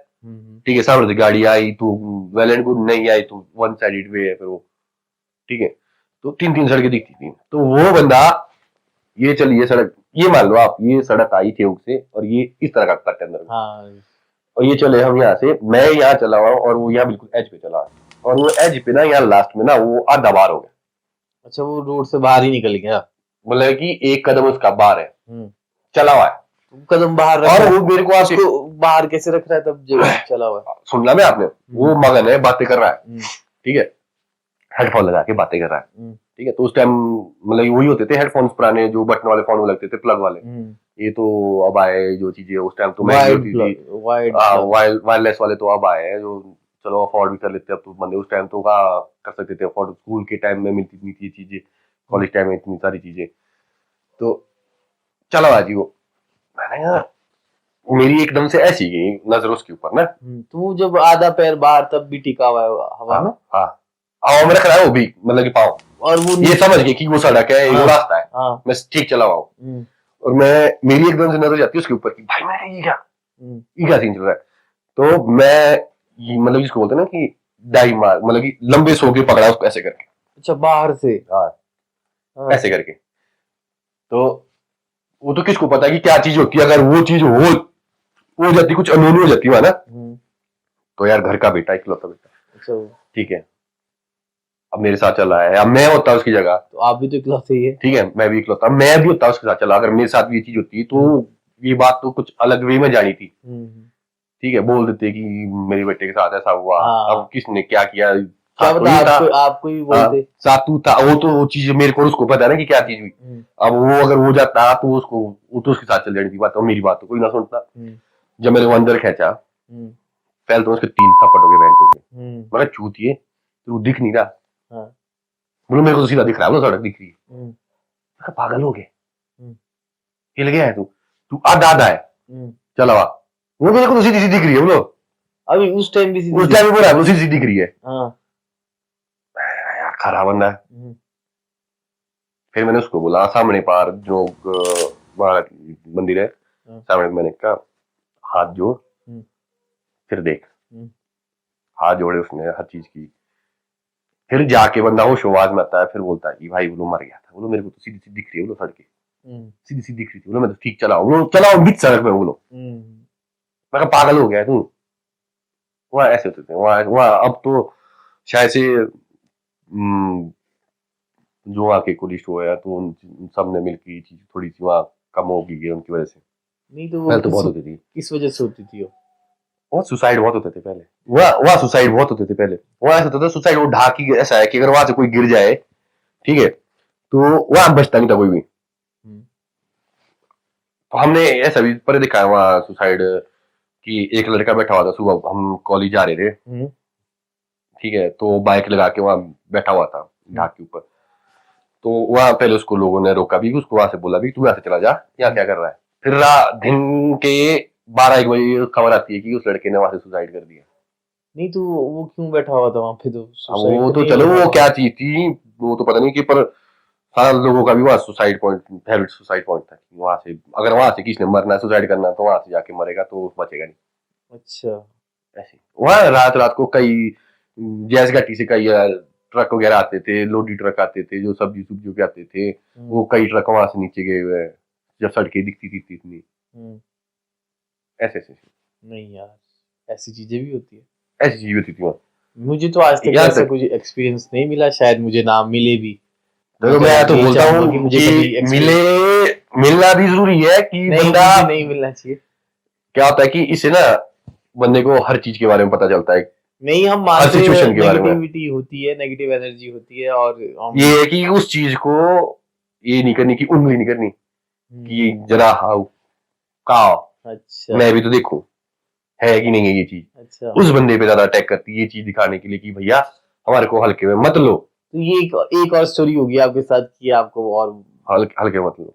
ठीक है, सामने से गाड़ी आई तो वेल एंड गुड, नहीं आई तो वन साइडेड वे है फिर वो। ठीक है, तो 3-3 सड़कें दिखती थी। तो वो बंदा ये चलिए सड़क, ये मान लो आप, ये सड़क आई थी से और ये इस तरह का कट अंदर में, और ये चले हम यहाँ से, मैं यहाँ चला हुआ और वो यहाँ बिल्कुल एज पे चला, और वो एज पे ना यहाँ लास्ट में ना वो आधा बार हो गया। अच्छा, वो रोड से बाहर ही निकल गया, मतलब कि एक कदम उसका बाहर है, चला हुआ है कदम बाहर, और वो मेरे को आपको बाहर कैसे रख रहा है तब जो चला हुआ है। सुनना में आपने, वो मगन है, बातें कर रहा है, ठीक है, हेडफोन लगा के बातें कर रहा है। ठीक है, तो उस टाइम मतलब वही होते थे हेडफोन्स पुराने जो बटन वाले फोन लगते थे प्लग वाले, ये तो अब आए जो चीजें उस टाइम तो महंगी होती थी, वायरलेस वाले तो अब आए हैं जो चलो अफोर्ड भी कर लेते हैं अब तो बंदे, उस टाइम तो कहाँ कर सकते थे अफोर्ड, स्कूल के टाइम में मिलती नहीं थी चीजें, कॉलेज टाइम में इतनी सारी चीजें। तो चलो आज वो मैंने यार मेरी एकदम से ऐसी गई नजर उसके ऊपर ना, तो जब आधा पैर बाहर तब भी टिका हुआ है हवा में, हाँ हवा में रख रहा है वो भी, मतलब कि पाँव, और वो ये समझ गए कि वो सड़क है, वो रास्ता है, मैं ठीक चला हुआ हूँ, और मैं मेरी एकदम से नजर जाती है उसके ऊपर कि भाई मैं ये क्या सीन चल रहा है। तो मैं मतलब जिसको बोलते हैं ना कि डाई मार, मतलब कि लंबे सो के पकड़ा उसको ऐसे करके। अच्छा, बाहर से, हाँ ऐसे करके। तो वो तो किसको पता है कि क्या चीज होती है, अगर वो चीज हो जाती, कुछ अनहोनी हो जाती है ना, तो यार घर का बेटा, इकलौता बेटा, ठीक है, अब मेरे साथ चला है, अब मैं होता उसकी जगह तो आप भी तो इकलौते ही है, ठीक है, मैं भी इकलौता, मैं भी होता उसके साथ चला, अगर मेरे साथ भी ये चीज होती तो ये बात तो कुछ अलग वे में जानी थी। ठीक है, बोल देते कि मेरे बेटे के साथ ऐसा हुआ, अब किसने क्या किया, क्या पता आपको ही बोलते, सातू था वो, तो वो चीज मेरे को उसको पता है ना कि क्या चीज हुई। अब वो अगर हो जाता तो उसको, वो तो उसके साथ चल जानी थी बात, और मेरी बात तो कोई ना सुनता। जब मेरे को अंदर खेचा, पहले तो उसके 3 थप्पड़ हो गए बहन चोद, मगर चूतिए तो दिख नहीं रहा, बोलो मेरे को तो सीधा दिख रहा है, सड़क दिख रही है, पागल हो गए, हिल गया है तू आधा आधा है, चला हुआ, वो मेरे को तो सीधी सीधी दिख रही है, बोलो अभी उस टाइम भी उस टाइम भी बोला है, सीधी दिख रही है, यार खराब बंदा है। फिर मैंने उसको बोला सामने पार जो मंदिर है सामने, मैंने कहा हाथ जोड़ फिर देख, हाथ जोड़े उसने हर चीज की, फिर जाके बंदा होश आवाज में आता है, फिर बोलता है कि भाई बोलो मर गया था, बोलो मेरे को तो सीधी सीधी दिख रही है, बोलो सड़कें सीधी सीधी दिख रही थी, बोलो मैं तो ठीक चला हूँ बीच सड़क में, बोलो मैं कहा पागल हो गया तू। वहाँ ऐसे होते थे, वहाँ अब तो शायद से जो वहाँ के कुलिस्ट हुआ है तो उन सब ने मिलकर ये चीज थोड़ी सी वहाँ कम हो गई उनकी वजह से। नहीं तो वो तो बहुत होती थी, किस वजह से होती थी वो सुसाइड बहुत होते थे पहले, वहाँ सुसाइड बहुत होते थे पहले, वहाँ ऐसा होता था सुसाइड, वो ढाकी ऐसा है कि अगर वहां से कोई गिर जाए, ठीक है, तो वहां बचता नहीं था कोई भी। तो हमने ऐसा भी पर देखा है वहाँ सुसाइड कि एक लड़का बैठा हुआ था, सुबह हम कॉलेज जा रहे थे, ठीक है, तो बाइक लगा के वहां बैठा हुआ था ढाक के ऊपर, तो वहां पहले उसको लोगों ने रोका भी, उसको वहां से बोला भी तू यहाँ से चला जा, यहाँ क्या कर रहा है। फिर दिन के 12-1 बजे खबर आती है कि उस लड़के ने वहां से सुसाइड कर दिया। नहीं तो वो क्यों बैठा हुआ था वहां पे, तो वो तो चलो वो क्या चीज थी वो तो पता नहीं कि, पर हाँ लोगों का भी वहाँ suicide point, favourite suicide point था, वहां से अगर वहां से किसी ने मरना सुसाइड करना तो वहां से जाके मरेगा तो बचेगा नहीं। अच्छा, ऐसे वहां रात रात को कई जैस घाटी से कई ट्रक वगैरह आते थे, लोडी ट्रक आते थे जो सब्जी सुब्जियों के आते थे, वो कई ट्रक वहां से नीचे गए हुए हैं, जब सड़कें दिखती थी इतनी, ऐसे ऐसे नहीं यार, ऐसी चीजें भी होती है। ऐसी चीजें होती थी वहाँ। मुझे तो आज तक यहाँ ऐसा तक कुछ एक्सपीरियंस नहीं मिला, शायद मुझे ना मिले भी। देखो मैं तो ये बोलता चाहूंगा हूँ कि मुझे कि कभी मिलना भी जरूरी है कि नहीं, बंदा, मुझे नहीं मिलना चाहिए। क्या होता है कि इससे ना बंदे को हर चीज के बारे में पता चलता है, नहीं, हम हर मानते हैं सिचुएशन के बारे में। नेगेटिविटी होती है, नेगेटिव एनर्जी होती है, और हम ये है कि उस चीज को ये नहीं करनी कि उंगली नहीं करनी कि जरा हाउ का अच्छा मैं भी तो देखूं है कि नहीं है ये चीज, अच्छा। उस बंदे पे ज्यादा अटैक करती है ये चीज दिखाने के लिए कि भैया हमारे को हल्के में मत लो, तो ये एक और स्टोरी होगी आपके साथ कि आपको और हल्के मत लो,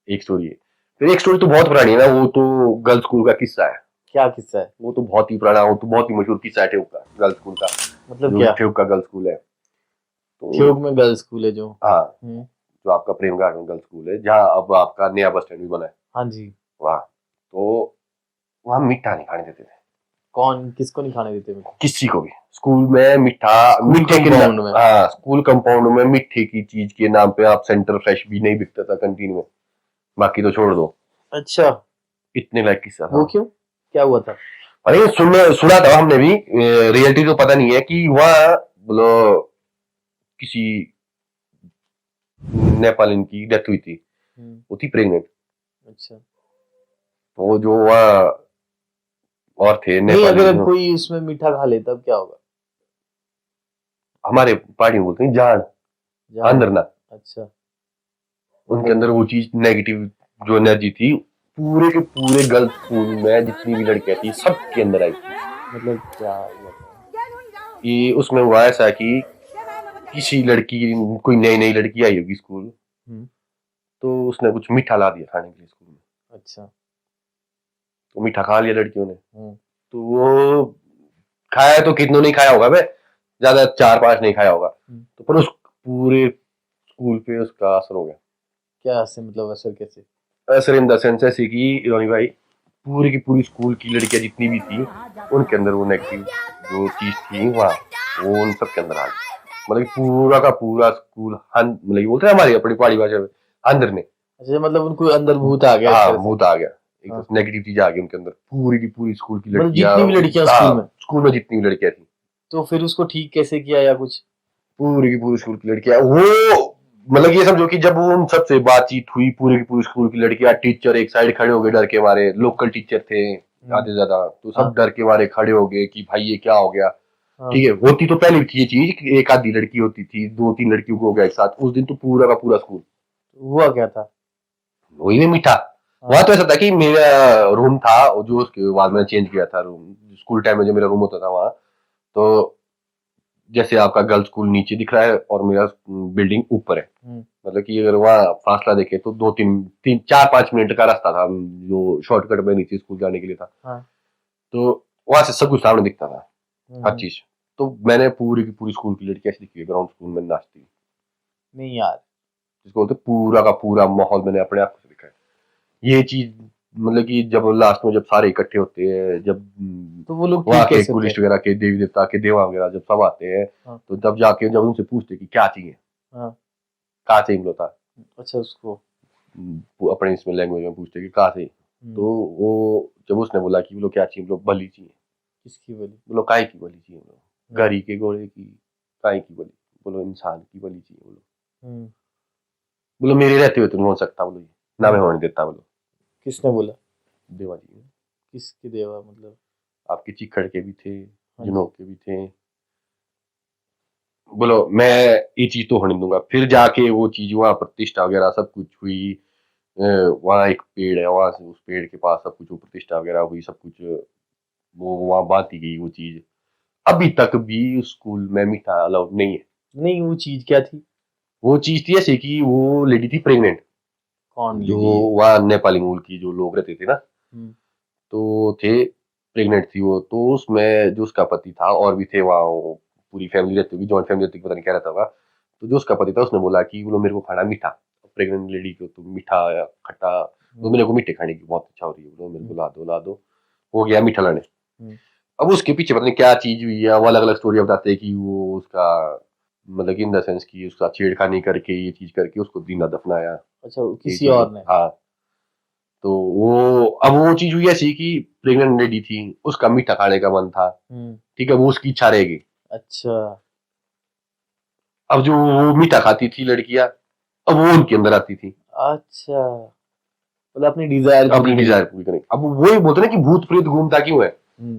एक स्टोरी है। फिर एक स्टोरी तो बहुत पुरानी है ना, वो तो गर्ल्स स्कूल का किस्सा है, क्या किस्सा है? वो तो बहुत ही पुराना, वो तो बहुत ही मशहूर किस्सा है ठेउक का, गर्ल्स स्कूल का, मतलब जो क्या? ठेउक का गर्ल्स स्कूल है। तो ठियोग में गर्ल्स स्कूल है जो? हाँ, हम्म, जो आपका प्रेम गार्डन गर्ल्स स्कूल है जहाँ अब आपका नया बस स्टैंड भी बना है, हाँ जी। वहाँ तो वहाँ मीठा नहीं खाने देते थे कौन किसको नहीं खाने देते मीठा? किसी को भी, स्कूल में मीठा, स्कूल मीठे के कंपाउंड में? हाँ स्कूल कंपाउंड में मीठे की चीज के नाम पे आप सेंटर फ्रेश भी नहीं बिकता था कैंटीन में, बाकी तो छोड़ दो, अच्छा, इतने लायक किस्सा था। वो क्यों, क्या हुआ था? अरे सुना था हमने भी, रियलिटी तो पता नहीं है कि वहाँ बोलो किसी नेपालिन की डेथ हुई थी, वो थी प्रेग्नेंट, अच्छा, वो जो वहाँ और थे नहीं, नेपाली अगर कोई उसमें मीठा खा ले तब क्या होगा? हमारे पहाड़ी में बोलते हैं जान अंदर ना, अच्छा, उनके अंदर वो चीज नेगेटिव जो एनर्जी थी पूरे के पूरे गर्ल्स स्कूल में जितनी भी लड़कियां थी सबके अंदर आई थी। मतलब क्या हुआ था? ये उसमें हुआ ऐसा कि किसी लड़की, कोई नई नई लड़की आई होगी स्कूल, तो उसने कुछ मीठा ला दिया खाने के लिए स्कूल में, अच्छा, तो मीठा खा लिया लड़कियों ने, हम्म, तो वो खाया तो कितनों नहीं खाया होगा, वे ज्यादा 4-5 नहीं खाया होगा, तो पर उस पूरे स्कूल पे उसका असर हो गया। क्या ऐसे, मतलब असर कैसे? असर इन द सेंस ऐसे कि रोनी भाई पूरी की पूरी स्कूल की लड़कियां जितनी भी थी उनके अंदर वो नेगेटिव जो चीज थी वहाँ, वो उन सबके अंदर आ गई, मतलब कि पूरा का पूरा स्कूल मतलब ये बोलते हैं हमारी अपनी पहाड़ी भाषा में अंदर ने, अच्छा, मतलब उनको अंदर भूत आ गया एक हाँ तरह से। भूत आ गया, एक हाँ। नेगेटिव चीज आ गई उनके अंदर, पूरी की पूरी स्कूल की मतलब लड़कियां, जितनी भी लड़कियां स्कूल में जितनी भी लड़कियां थी, तो फिर उसको ठीक कैसे किया या कुछ? पूरी की पूरी स्कूल की लड़कियां, वो मतलब ये समझो कि जब उन सबसे बातचीत हुई पूरी की पूरी स्कूल की लड़कियां, टीचर एक साइड खड़े हो गए डर के मारे, लोकल टीचर थे आधे ज्यादा, तो सब डर के मारे खड़े हो गए कि भाई ये क्या हो गया। ठीक है, होती तो पहले भी थी ये चीज कि एक आधी लड़की होती थी, 2-3 लड़कियों को हो गया एक साथ, उस दिन तो पूरा का पूरा स्कूल, हुआ क्या था? वही में मीठा। वहां तो ऐसा था कि मेरा रूम था जो उसके बाद मैंने चेंज किया था रूम, स्कूल टाइम में जो मेरा रूम होता था वहाँ, तो जैसे आपका गर्ल्स स्कूल नीचे दिख रहा है और मेरा बिल्डिंग ऊपर है, मतलब कि अगर वहाँ फासला देखे तो 4-5 मिनट का रास्ता था जो शॉर्टकट में नीचे स्कूल जाने के लिए था। तो वहां से सब कुछ सामने दिखता था, हर चीज। तो मैंने पूरी की पूरी स्कूल की लड़की ऐसी दिखी है ग्राउंड स्कूल में नाचती, नहीं यार, जिसको बोलते पूरा का पूरा माहौल मैंने अपने आप से दिखा है। ये चीज मतलब कि जब लास्ट में जब सारे इकट्ठे होते हैं, जब तो वो लोग वहाँ ठीक के कैसे होते टूरिस्ट वगैरह के देवी देवता के देवा वगैरह जब सब आते हैं, तो जब जाके जब उनसे पूछते कि क्या चाहिए, कहाँ चाहिए बोलता, अच्छा, उसको अपने इसमें लैंग्वेज में पूछते कि कहाँ चाहिए, तो वो जब उसने बोला कि बोलो क्या चाहिए, बोलो बलि चाहिए। किसकी बलि? बोलो काय की बलि चाहिए, बोलो गरी के घोड़े की, काय की बलि, बोलो इंसान की बलि चाहिए, बोलो बोलो मेरे रहते हुए तो नहीं हो सकता, बोलो ये ना मैं होने देता, बोलो। किसने बोला? देवा जी ने। किसके देवा मतलब? आपके चिखड़ के भी थे, जुनोक के भी थे, बोलो मैं ये चीज तो होने दूंगा। फिर जाके वो चीज वहाँ प्रतिष्ठा वगैरह सब कुछ हुई, वहाँ एक पेड़ है, वहां से उस पेड़ के पास सब कुछ वो प्रतिष्ठा वगैरह हुई, सब कुछ वो वहाँ बांटी गई वो चीज। अभी तक भी स्कूल में मीठा अलाउड नहीं है। नहीं, वो चीज क्या थी? वो चीज थी ऐसे कि वो लेडी थी प्रेग्नेंट, कौन जो लेडी? वहाँ नेपाली मूल की जो लोग रहते थे ना, तो थे, प्रेग्नेंट थी वो, तो उसमें जो उसका पति था और भी थे वहाँ, पूरी फैमिली रहती होगी, जॉइंट फैमिली रहती पता नहीं क्या रहता होगा, तो जो उसका पति था उसने बोला कि बोलो मेरे को खाना मीठा, प्रेग्नेंट लेडी को तो मीठा या खट्टा, तो मेरे को मीठे खाने की बहुत इच्छा हो रही है, बोलो मेरे को ला दो, हो गया मीठा लाने। अब उसके पीछे पता नहीं क्या चीज हुई है, वो अलग अलग स्टोरी बताते हैं कि वो उसका मतलब कि इन द सेंस कि उसका छेड़खानी करके ये चीज करके उसको जिंदा दफनाया। अच्छा, ये किसी चीज और ने? हाँ। तो वो चीज हुई ऐसी कि प्रेग्नेंट लेडी थी, उसका मीठा खाने का मन था, ठीक है, वो उसकी इच्छा रहेगी। अच्छा अब जो वो मीठा खाती थी लड़कियां, अब वो उनके अंदर आती थी अच्छा, मतलब अपनी डिजायर अपनी डिजायर पूरी करने। अब वही बोलते हैं ना कि भूत प्रेत घूमता क्यों है,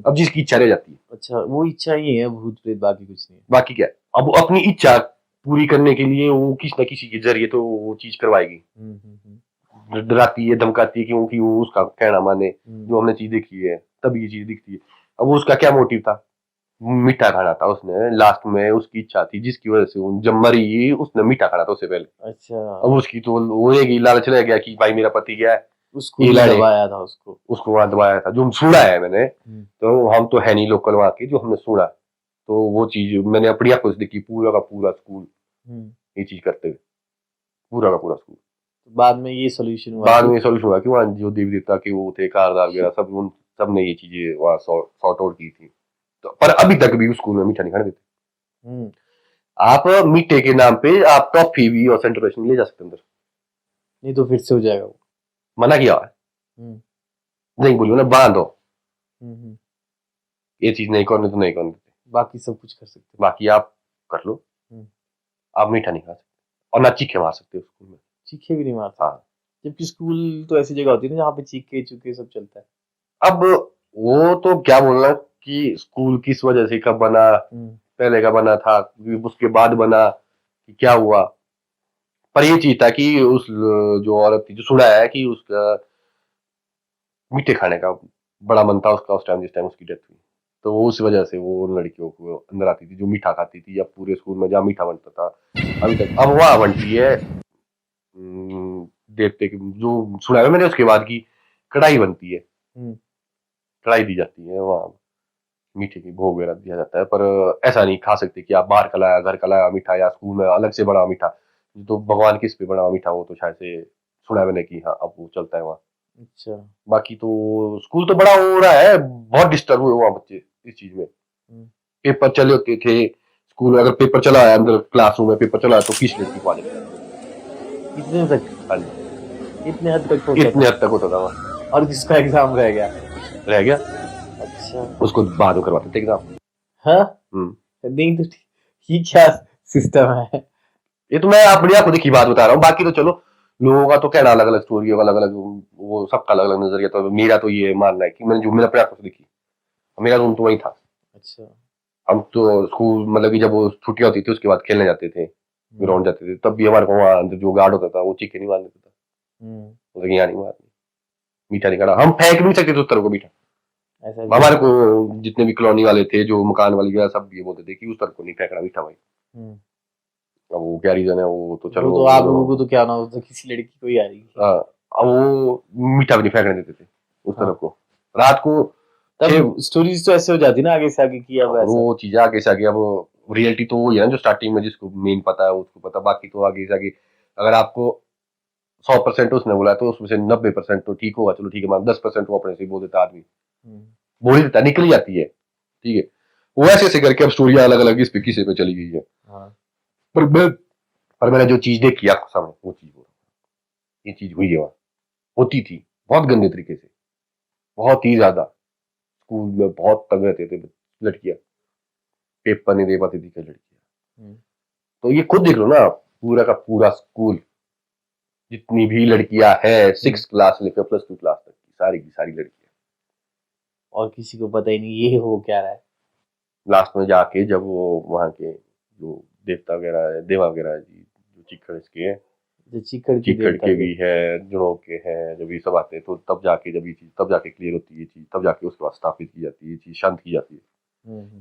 अब जिसकी इच्छा रह जाती है। अच्छा, वो इच्छा ही है भूत प्रेत, बाकी कुछ नहीं है। बाकी क्या है? अब वो अपनी इच्छा पूरी करने के लिए वो किसी न किसी के जरिए तो वो चीज करवाएगी, डराती है, धमकाती है, क्योंकि वो उसका कहना माने, जो हमने चीज देखी है तब ये चीज दिखती है। अब उसका क्या मोटिव था, मीठा खाना था उसने, लास्ट में उसकी इच्छा थी जिसकी वजह से जब मरी उसने मीठा खाना था उससे पहले। अच्छा, अब उसकी तो वो रहेगी, लालच रह गया कि भाई मेरा पति गया है, उसको ये भी लड़े, दबाया था उसको। उसको वहां दबाया था, जो सुना है मैंने। तो हम तो है नहीं लोकल वहां के, जो हमने सुना, तो वो चीज मैंने अपनी आंखों से देखी, पूरा का पूरा स्कूल ये चीज करते हुए, पूरा का पूरा स्कूल। बाद में ये सोल्यूशन हुआ बाद कि में सोल्यूशन हुआ कि वहाँ जो देवी देवता के वो थे, कारदार वगैरह सब, उन सब ने ये चीजें वहाँ सॉर्ट आउट की थी। तो पर अभी तक भी उस स्कूल में मीठा नहीं खाने देते। आप मीठे के नाम पे आप टॉफी भी और सेंट्रोलेशन ले जा सकते अंदर, नहीं तो फिर से हो जाएगा वो। मना किया है, नहीं बोलियो ना बांधो, ये चीज नहीं करने तो नहीं करने देते, बाकी सब कुछ कर सकते। बाकी आप कर लो, आप मीठा नहीं खा सकते और ना चीखे मार सकते स्कूल में। चीखे भी नहीं मारते? हाँ, जबकि स्कूल तो ऐसी जगह होती है ना जहाँ पे चीखे चुके सब चलता है। अब वो तो क्या बोलना कि स्कूल किस वजह से कब बना, पहले का बना था, उसके बाद बना, कि क्या हुआ। पर ये चीज था कि उस जो औरत थी, जो सुना है कि उसका मीठे खाने का बड़ा मन था उसका उस टाइम, जिस टाइम उसकी डेथ हुई, तो वो उस वजह से वो उन लड़कियों को अंदर आती थी जो मीठा खाती थी, या पूरे स्कूल में जहाँ मीठा बनता था अभी तक, अब वहाँ बनती है देवते की, जो सुना है मैंने उसके बाद की कढ़ाई बनती है, कढ़ाई दी जाती है वहाँ, मीठे की भोग वगैरह दिया जाता है। पर ऐसा नहीं खा सकते कि आप बाहर का लाया, घर का लाया मीठा, या स्कूल में अलग से बना मीठा, तो भगवान किस पे बना मीठा, वो तो शायद से सुना है मैंने कि हाँ अब वो चलता है वहाँ। अच्छा, बाकी तो स्कूल तो बड़ा हो रहा है, बहुत डिस्टर्ब हुए वहाँ बच्चे इस चीज में। पेपर चले होते थे स्कूल में, अगर पेपर चला है अंदर क्लासरूम में, पेपर चला है तो किस लड़की को आ जाता है। इतने तक? हाँ जी, इतने हद तक होता इतने था? हद तक होता था वहाँ। और जिसका एग्जाम रह गया? रह गया, अच्छा, उसको बाद में करवाते थे एग्जाम। हाँ, नहीं तो ये क्या सिस्टम है? ये तो मैं अपनी आंखों देखी बात बता रहा हूँ, बाकी तो चलो लोगों का तो कहना अलग अलग स्टोरी है, अलग अलग वो सबका अलग अलग नजरिया। तो मेरा तो ये मानना है कि मैंने जो मैंने अपनी आंखों से देखी, मेरा रूम तो वही था। अच्छा, हम तो स्कूल मतलब कि जब वो छुट्टियां होती थी उसके बाद खेलने जाते थे, ग्राउंड जाते थे, तब भी हमारे को वहाँ अंदर जो गार्ड होता था वो चीखे नहीं मारने देता, बोलते यहाँ नहीं मारनी, मीठा नहीं खाना, हम फेंक नहीं सकते थे उस तरह को मीठा। ऐसा भी? हमारे को जितने भी कॉलोनी वाले थे, जो मकान वाले वगैरह, सब ये बोलते थे कि उस तरह को नहीं फेंकना मीठा भाई। अब वो क्या रीजन है वो तो चलो, वो तो आप लोगों को तो क्या ना हो, तो किसी लड़की को ही आ रही है। अब वो मीठा भी नहीं फेंकने देते थे उस तरफ को, रात को। तब स्टोरीज तो ऐसे हो जाती ना आगे से आगे की, अब ऐसा वो चीज आगे से आगे, अब रियलिटी तो वही है ना जो स्टार्टिंग में जिसको मेन पता है उसको पता, बाकी तो आगे से आगे अगर आपको 100% उसने बोला तो उसमें से 90% तो ठीक होगा, चलो ठीक है, मान 10% वो अपने से बोल देता आदमी, बोल ही देता, निकल जाती है, ठीक है। वो ऐसे ऐसे करके अब स्टोरियां अलग अलग इस पे किसी पे चली गई है। पर मैंने जो चीज देखी आपको सामने, वो चीज बोल, ये चीज हुई है वहां, होती थी बहुत गंदे तरीके से, बहुत ही ज्यादा। स्कूल में बहुत तंग रहते थे लड़कियां, पेपर नहीं दे पाती थी क्या लड़कियां। तो ये खुद देख लो ना, पूरा का पूरा स्कूल, जितनी भी लड़कियां हैं 6 क्लास लेकर +2 क्लास तक की सारी लड़कियां, और किसी को पता ही नहीं ये हो क्या रहा है। लास्ट में जाके जब वो वहां के जो देवता वगैरह है, देवा वगैरह जी, जो चिखड़ इसके हैं, जो चिखड़ के भी है, जुड़ों के हैं, जब ये सब आते हैं तो तब जाके जब ये चीज तब जाके क्लियर होती है ये चीज, तब जाके उसके बाद स्थापित की जाती है ये चीज, शांत की जाती है।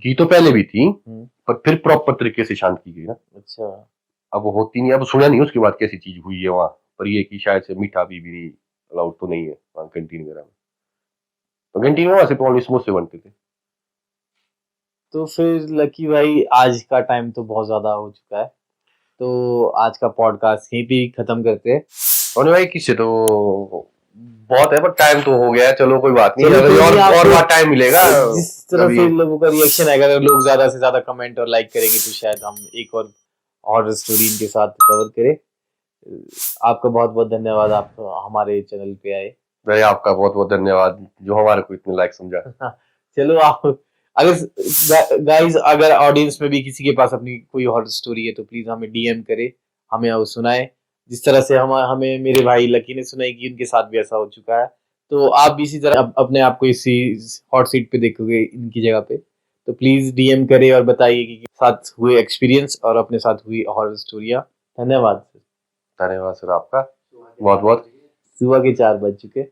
की तो पहले भी थी पर फिर प्रॉपर तरीके से शांत की गई ना। अच्छा, अब वो होती नहीं, अब सुना नहीं उसके बाद कैसी चीज हुई है वहां पर, ये कि शायद से मीठा भी नहीं अलाउड तो नहीं है वहां कैंटीन वगैरह में, तो कैंटीन में वहां से तो ओनली समोसे बनते थे। तो फिर लकी भाई आज का टाइम तो बहुत ज्यादा हो चुका है, तो आज का पॉडकास्ट यहीं पे खत्म करते हैं। और भाई किससे तो बहुत है, पर टाइम तो हो गया है, चलो कोई बात नहीं, चलो अगर कोई नहीं, और आपको बार टाइम मिलेगा जिस तरह कभी। से लोगों का रिएक्शन आएगा, अगर लोग ज्यादा से ज्यादा कमेंट और लाइक करेंगे तो शायद हम एक और हॉरर स्टोरी इनके साथ कवर करे। आपका बहुत बहुत धन्यवाद, आप हमारे चैनल पे आए। भाई आपका बहुत बहुत धन्यवाद जो हमारे को इतने लाइक समझा। चलो आप अगर गाइस अगर ऑडियंस में भी किसी के पास अपनी कोई हॉरर स्टोरी है तो प्लीज हमें डीएम करे, हमें वो सुनाए, जिस तरह से हमें मेरे भाई लकी ने सुनाई कि उनके साथ भी ऐसा हो चुका है। तो आप भी इसी तरह अपने आप को इसी हॉट सीट पे देखोगे इनकी जगह पे, तो प्लीज डीएम करे और बताइए कि साथ हुए एक्सपीरियंस और अपने साथ हुई हॉरर स्टोरियाँ। धन्यवाद सर। धन्यवाद सर आपका बहुत बहुत। सुबह के 4 बज चुके।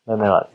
धन्यवाद।